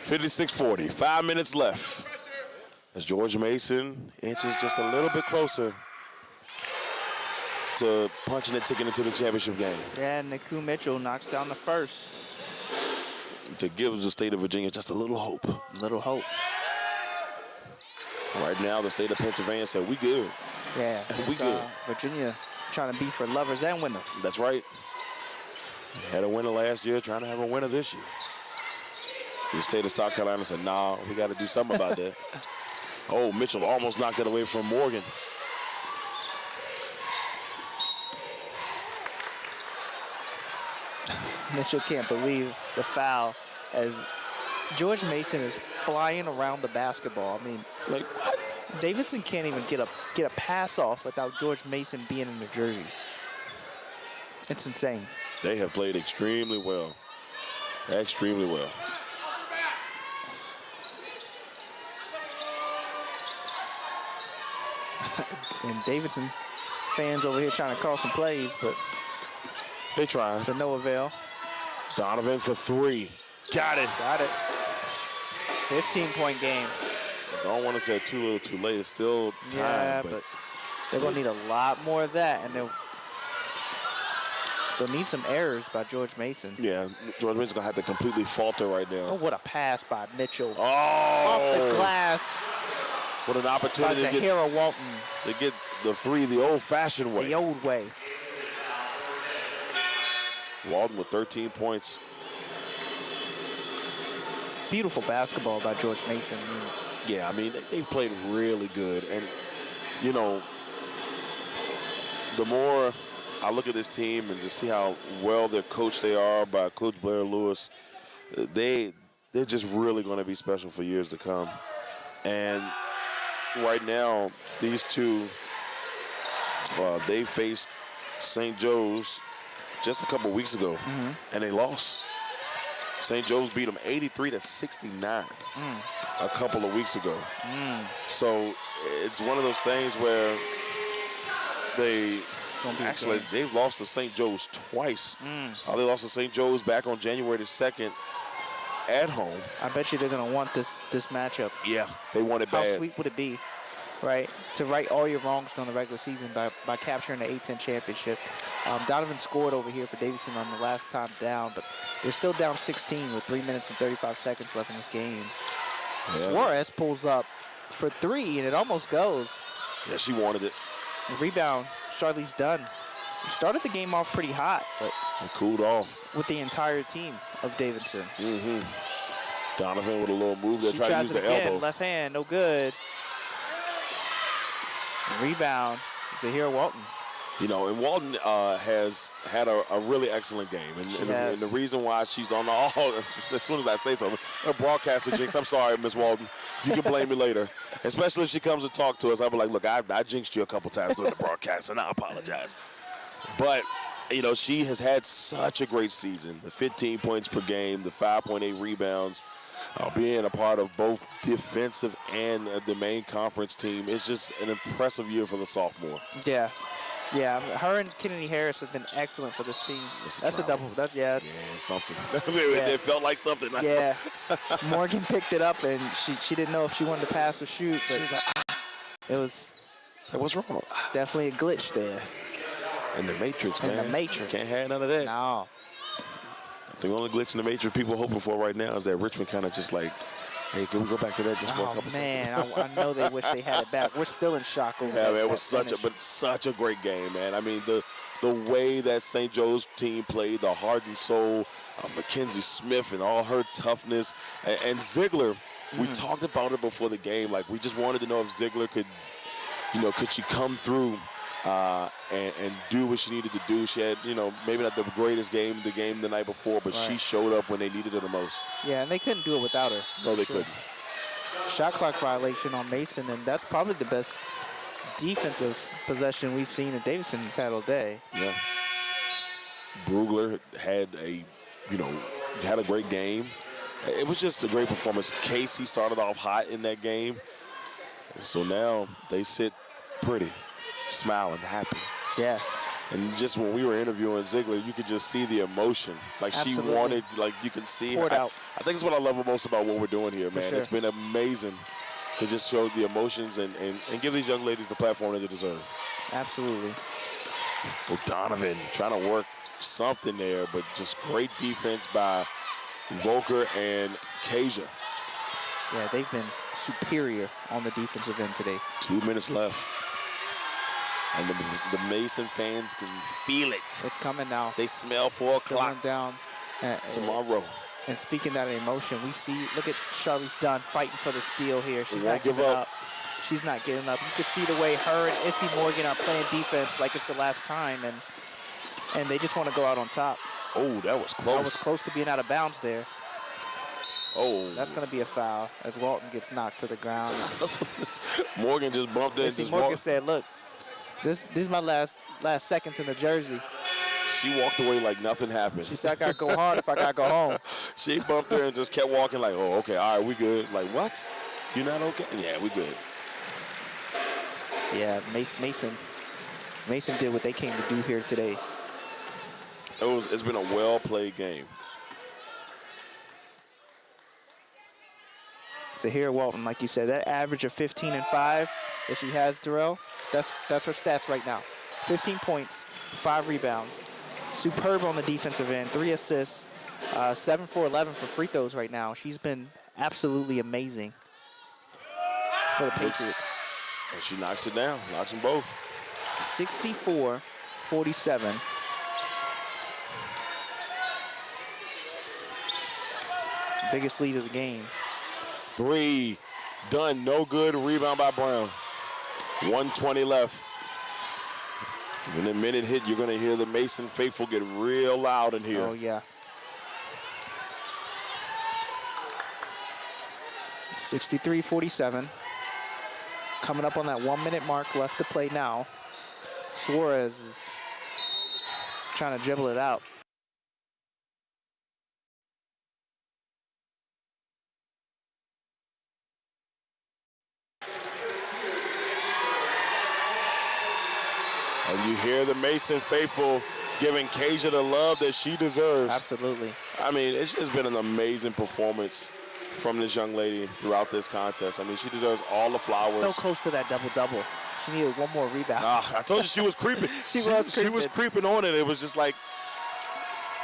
56-40, 5 minutes left. As George Mason inches just a little bit closer to punching and ticking into the championship game. Yeah, Niku Mitchell knocks down the first. To give the state of Virginia just a little hope. Little hope. Right now, the state of Pennsylvania said, we good. Yeah, We good. Virginia trying to be for lovers and winners. That's right. Had a winner last year, trying to have a winner this year. The state of South Carolina said, nah, we got to do something about that. Oh, Mitchell almost knocked it away from Morgan. Mitchell can't believe the foul as George Mason is flying around the basketball. I mean, Like, what? Davidson can't even get a pass off without George Mason being in their jerseys. It's insane. They have played extremely well. Extremely well. And Davidson fans over here trying to call some plays, but They trying. to no avail. Donovan for three. Got it. Got it. 15-point game. Don't want to say too little too late. It's still time. Yeah, but they're going to need a lot more of that, and they'll need some errors by George Mason. Yeah, George Mason's going to have to completely falter right now. Oh, what a pass by Mitchell. Oh! Off the glass What an by opportunity Zahira Walton, to get the three the old-fashioned way. the old way. Walton with 13 points. Beautiful basketball by George Mason. I mean, Yeah, I mean, they've played really good. And, you know, the more I look at this team and just see how well they're coached they are by Coach Blair Lewis, they're just really going to be special for years to come. And right now, these two, they faced St. Joe's just a couple weeks ago, and they lost. St. Joe's beat them 83-69 a couple of weeks ago. So it's one of those things where they've lost to St. Joe's twice. They lost to St. Joe's back on January the 2nd at home. I bet you they're going to want this matchup. Yeah, they want it How bad. sweet would it be, right, to right all your wrongs during the regular season by capturing the A-10 championship. Donovan scored over here for Davidson on the last time down, but they're still down 16 with 3 minutes and 35 seconds left in this game. Yeah. Suarez pulls up for three, and it almost goes. Yeah, she wanted it. Rebound, Charlize Dunn. Started the game off pretty hot, but It cooled off. with the entire team of Davidson. Donovan with a little move there, She trying to tries use it the again, elbow. left hand, no good. Rebound, Zahira Walton. You know, and Walton has had a really excellent game. And the reason why she's on the as soon as I say something, a broadcaster jinx, I'm sorry, Miss Walton. You can blame me later. Especially if she comes to talk to us. I'll be like, look, I jinxed you a couple times during the broadcast, and I apologize. But, you know, she has had such a great season. The 15 points per game, the 5.8 rebounds, being a part of both defensive and the main conference team. It's just an impressive year for the sophomore. Yeah. Yeah, her and Kennedy Harris have been excellent for this team. That's a double. Yeah, something. It felt like something. Yeah. Morgan picked it up, and she didn't know if she wanted to pass or shoot. But She was like, it was like, what's wrong? definitely a glitch there. In the Matrix, In man. the Matrix. Can't have none of that. No. The only glitch in the Matrix people are hoping for right now is that Richmond kind of just like, hey, can we go back to that just for a couple man, seconds? I know they wish they had it back. We're still in shock over Yeah, that. man, it was that such a great game, man. I mean, the way that St. Joe's team played, the heart and soul, Mackenzie Smith and all her toughness, and Ziegler. We talked about it before the game. Like, we just wanted to know if Ziegler could she come through and do what she needed to do. She had, maybe not the greatest game, the night before, but she showed up when they needed her the most. Yeah, and they couldn't do it without her. No, they couldn't. Shot clock violation on Mason, and that's probably the best defensive possession we've seen that Davidson's had all day. Yeah. Brugler had a great game. It was just a great performance. Casey started off hot in that game. And so now they sit pretty, smiling, happy. Yeah. And just when we were interviewing Ziegler, you could just see the emotion. Like Absolutely. she wanted, like you can see Pour it her. out. I think it's what I love most about what we're doing here, man. sure. It's been amazing to just show the emotions and give these young ladies the platform that they deserve. Absolutely. O'Donovan trying to work something there, but just great defense by Volker and Kasia. Yeah, they've been superior on the defensive end today. 2 minutes left. And the Mason fans can feel it. It's coming now. They smell 4 o'clock down tomorrow. And speaking that emotion, we see, look at Charlize Dunn fighting for the steal here. She's Won't not give giving up. up. She's not giving up. You can see the way her and Issy Morgan are playing defense like it's the last time, and they just want to go out on top. Oh, that was close. That was close to being out of bounds there. Oh. That's going to be a foul as Walton gets knocked to the ground. Morgan just bumped in. Issy Morgan said, look, this is my last seconds in the jersey. She walked away like nothing happened. She said, I got to go hard if I got to go home. She bumped there and just kept walking like, oh, okay, all right, we good. Like, what? You're not okay? Yeah, we good. Yeah, Mason did what they came to do here today. It's been a well-played game. So here, Walton, like you said, that average of 15 and 5 that she has, Darrell, that's her stats right now. 15 points, 5 rebounds. Superb on the defensive end, 3 assists, 7 for 11 for free throws right now. She's been absolutely amazing for the Patriots. And she knocks it down, knocks them both. 64-47. Biggest lead of the game. 3, done, no good, rebound by Brown. 1:20 left. When the minute hit, you're going to hear the Mason faithful get real loud in here. Oh, yeah. 63-47. Coming up on that 1 minute mark left to play now. Suarez is trying to dribble it out. And you hear the Mason faithful giving Kasia the love that she deserves. Absolutely. I mean, it's just been an amazing performance from this young lady throughout this contest. I mean, she deserves all the flowers. So close to that double-double. She needed one more rebound. I told you she was creeping. She was creeping. She was creeping on it. It was just like,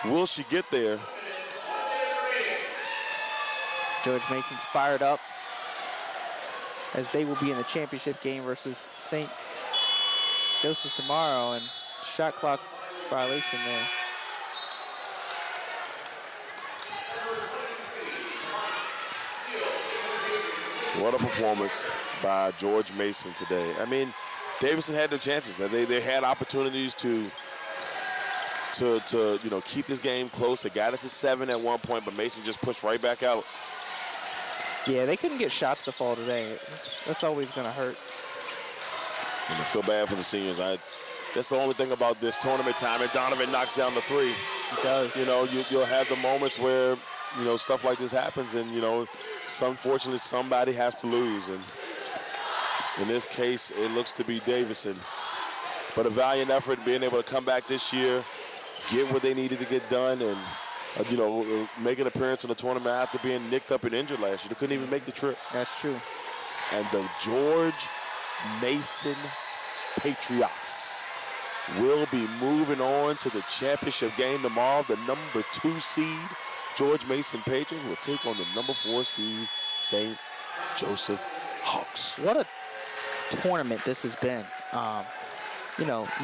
will she get there? George Mason's fired up as they will be in the championship game versus St. Joseph's tomorrow, and shot clock violation there. What a performance by George Mason today. I mean, Davidson had their chances. They had opportunities to keep this game close. They got it to 7 at one point, but Mason just pushed right back out. Yeah, they couldn't get shots to fall today. That's always going to hurt. And I feel bad for the seniors. That's the only thing about this tournament time. And Donovan knocks down the 3. He does. You know, you'll have the moments where, stuff like this happens, and, unfortunately somebody has to lose. And in this case, it looks to be Davidson. But a valiant effort being able to come back this year, get what they needed to get done, and, make an appearance in the tournament after being nicked up and injured last year. They couldn't even make the trip. That's true. And the George Mason Patriots will be moving on to the championship game tomorrow. The number 2 seed, George Mason Patriots, will take on the number 4 seed, St. Joseph Hawks. What a tournament this has been.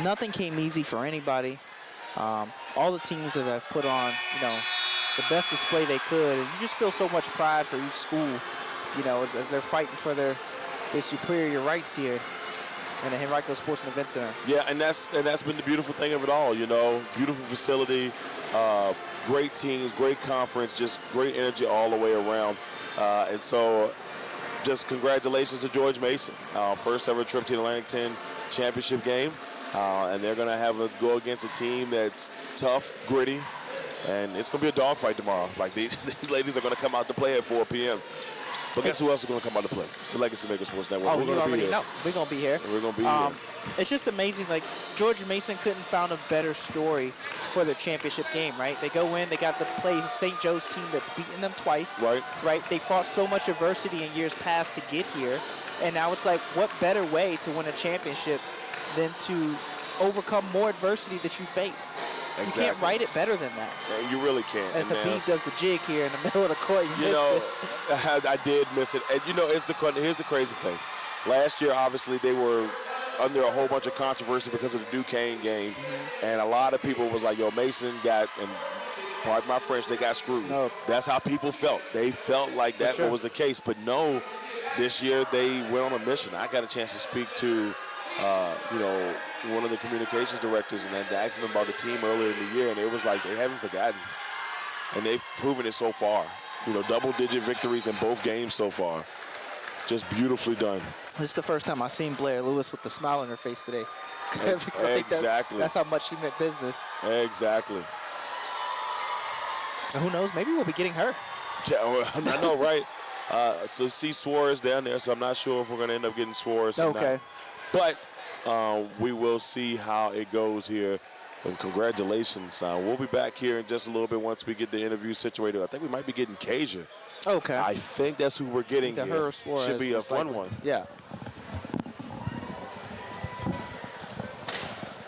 Nothing came easy for anybody. All the teams that have put on, the best display they could, and you just feel so much pride for each school, as they're fighting for their superior rights here in the Henrico Sports and Event Center. Yeah, and that's been the beautiful thing of it all. Beautiful facility, great teams, great conference, just great energy all the way around. And so, just congratulations to George Mason, first ever trip to the Atlantic 10 championship game. And they're going to go against a team that's tough, gritty, and it's going to be a dogfight tomorrow. Like these ladies are going to come out to play at 4 p.m. But guess who else is going to come out to play? The Legacy Maker Sports Network. Oh, We're you going to be already here. know. We're going to be here. We're going to be here. It's just amazing. Like, George Mason couldn't found a better story for their championship game, right? They go in, they got to play St. Joe's team that's beaten them twice. Right. Right? They fought so much adversity in years past to get here. And now it's like, what better way to win a championship than to overcome more adversity that you faced? Exactly. You can't write it better than that. Yeah, you really can't. As And, Habib does the jig here in the middle of the court, you missed it. I did miss it. And, here's the crazy thing. Last year, obviously, they were under a whole bunch of controversy because of the Duquesne game. Mm-hmm. And a lot of people was like, yo, Mason got, and pardon my French, they got screwed. No. That's how people felt. They felt like that sure. was the case. But no, this year they went on a mission. I got a chance to speak to, one of the communications directors and asking them about the team earlier in the year, and it was like they haven't forgotten. And they've proven it so far. Double-digit victories in both games so far. Just beautifully done. This is the first time I've seen Blair Lewis with the smile on her face today. Because I think Exactly. that's how much she meant business. Exactly. And who knows? Maybe we'll be getting her. Yeah, well, I know, right? So see Suarez down there, so I'm not sure if we're going to end up getting Suarez or Okay. not. But we will see how it goes here. And congratulations. We'll be back here in just a little bit once we get the interview situated. I think we might be getting Kasia. Okay. I think that's who we're getting Either here. her or Suarez, Should be a most fun likely. one. Yeah.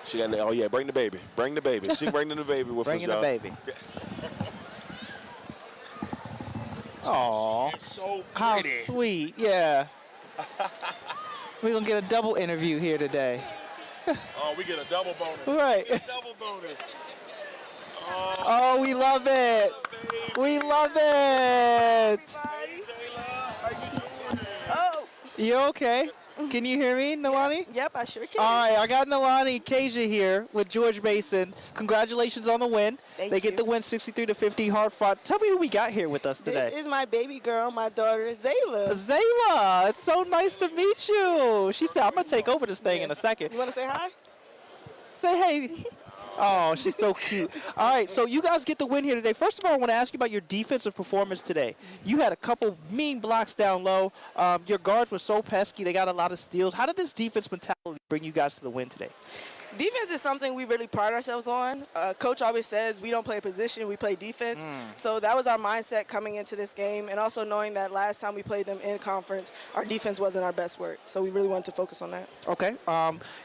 She got. Oh yeah, bring the baby. Bring the baby. She bringing the baby with Bringing us, the y'all. baby. Aw. So How sweet. Yeah. We're going to get a double interview here today. Oh, we get a double bonus. Right. Double bonus. Oh, we love it. We love it. Oh, You okay? Can you hear me, Nalani? yep, I sure can. All right, I got Nalani Kasia here with George Mason. Congratulations on the win. Thank They get you. the win 63-50, hard fought. Tell me who we got here with us today. This is my baby girl, my daughter, Zayla. Zayla, it's so nice to meet you. She said, I'm going to take over this thing in a second. You want to say hi? Say hey. Oh, she's so cute. All right, so you guys get the win here today. First of all, I want to ask you about your defensive performance today. You had a couple mean blocks down low. Your guards were so pesky. They got a lot of steals. How did this defense mentality bring you guys to the win today? Defense is something we really pride ourselves on. Coach always says we don't play a position, we play defense. So that was our mindset coming into this game, and also knowing that last time we played them in conference, our defense wasn't our best work. So we really wanted to focus on that. Okay.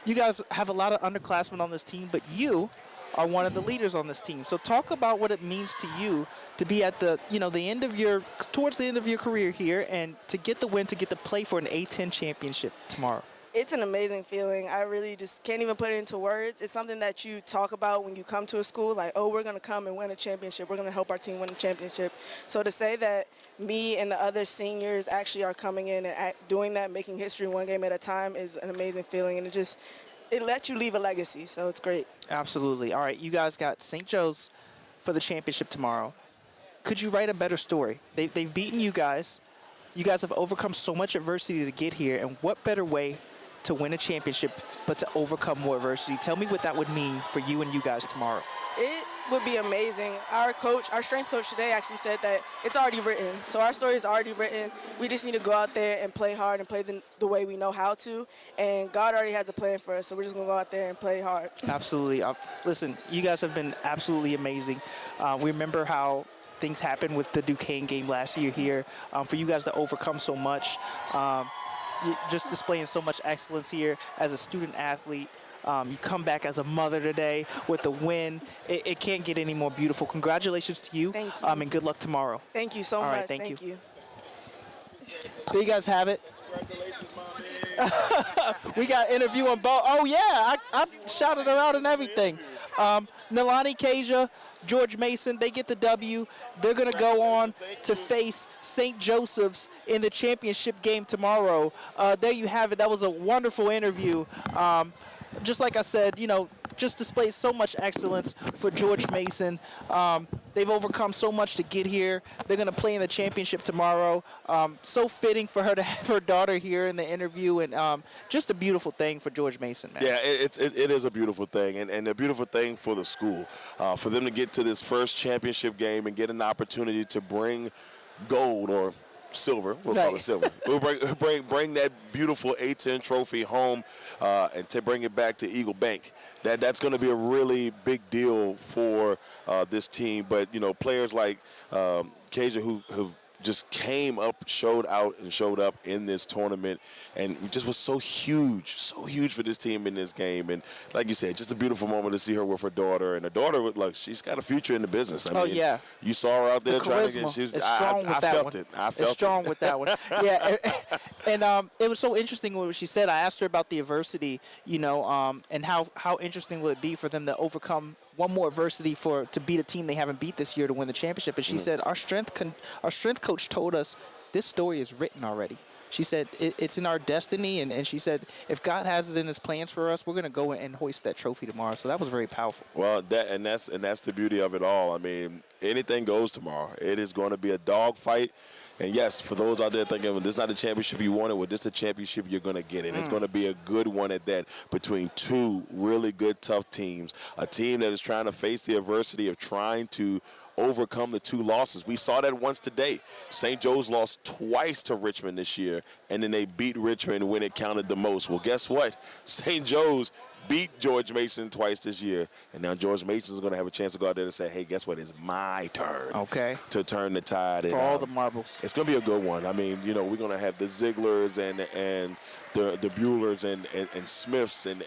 You guys have a lot of underclassmen on this team, but you are one of the leaders on this team. So talk about what it means to you to be at the, the end of towards the end of your career here, and to get the win, to get to play for an A-10 championship tomorrow. It's an amazing feeling. I really just can't even put it into words. It's something that you talk about when you come to a school, like, oh, we're going to come and win a championship. We're going to help our team win a championship. So to say that me and the other seniors actually are coming in and doing that, making history one game at a time, is an amazing feeling. And it lets you leave a legacy, so it's great. Absolutely. All right, you guys got St. Joe's for the championship tomorrow. Could you write a better story? They've beaten you guys. You guys have overcome so much adversity to get here, and what better way to win a championship but to overcome more adversity? Tell me what that would mean for you and you guys tomorrow. It would be amazing. Our strength coach today actually said that it's already written. So our story is already written. We just need to go out there and play hard and play the way we know how to. And God already has a plan for us, so we're just going to go out there and play hard. Absolutely. Listen, you guys have been absolutely amazing. We remember how things happened with the Duquesne game last year here. For you guys to overcome so much, just displaying so much excellence here as a student athlete. You come back as a mother today with the win. It can't get any more beautiful. Congratulations to you. Thank you. And good luck tomorrow. Thank you so All much. right, thank you. There you guys have it. Congratulations, Mommy. We got interview on both. Oh, yeah. I shouted her out and everything. Nalani Kasia, George Mason, they get the W. They're going to go on to face St. Joseph's in the championship game tomorrow. There you have it. That was a wonderful interview. Just like I said, just displays so much excellence for George Mason. They've overcome so much to get here. They're going to play in the championship tomorrow. So fitting for her to have her daughter here in the interview, and just a beautiful thing for George Mason, man. Yeah, it is a beautiful thing, and a beautiful thing for the school. For them to get to this first championship game and get an opportunity to bring gold, or silver. We'll call it silver. We'll bring that beautiful A-10 trophy home and to bring it back to Eagle Bank. That's going to be a really big deal for this team. But, you know, players like Kaja who just came up, showed out, and showed up in this tournament, and just was so huge for this team in this game. And like you said, just a beautiful moment to see her with her daughter, and her daughter, like, she's got a future in the business. I mean, yeah. You saw her out there trying to get. It's strong with that one. I felt it's strong it. with that one. Yeah, and it was so interesting what she said. I asked her about the adversity, you know, and how interesting would it be for them to overcome one more adversity to beat a team they haven't beat this year to win the championship. And she said, our strength coach told us this story is written already. She said, it's in our destiny. And she said, if God has it in his plans for us, we're going to go and hoist that trophy tomorrow. So that was very powerful. Well, that's the beauty of it all. I mean, anything goes tomorrow. It is going to be a dogfight. And, yes, for those out there thinking, well, this is not the championship you wanted, well, this is a championship you're going to get. And it's going to be a good one at that between two really good, tough teams, a team that is trying to face the adversity of trying to overcome the two losses. We saw that once today. St. Joe's lost twice to Richmond this year, and then they beat Richmond when it counted the most. Well, guess what? St. Joe's beat George Mason twice this year, and now George Mason is going to have a chance to go out there and say, hey, guess what? It's my turn to turn the tide. For all the marbles. It's going to be a good one. I mean, you know, we're going to have the Zieglers and the Buellers and Smiths and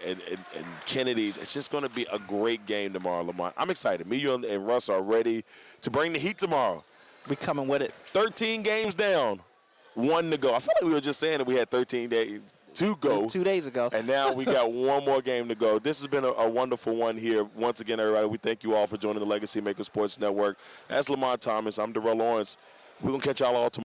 Kennedys. It's just going to be a great game tomorrow, Lamont. I'm excited. Me, you, and Russ are ready to bring the heat tomorrow. We coming with it. 13 games down, 1 to go. I feel like we were just saying that we had 13 days to go. 2 days ago. And now we got one more game to go. This has been a wonderful one here. Once again, everybody, we thank you all for joining the Legacy Maker Sports Network. That's Lamont Thomas. I'm Darrell Owens. We're going to catch y'all all tomorrow.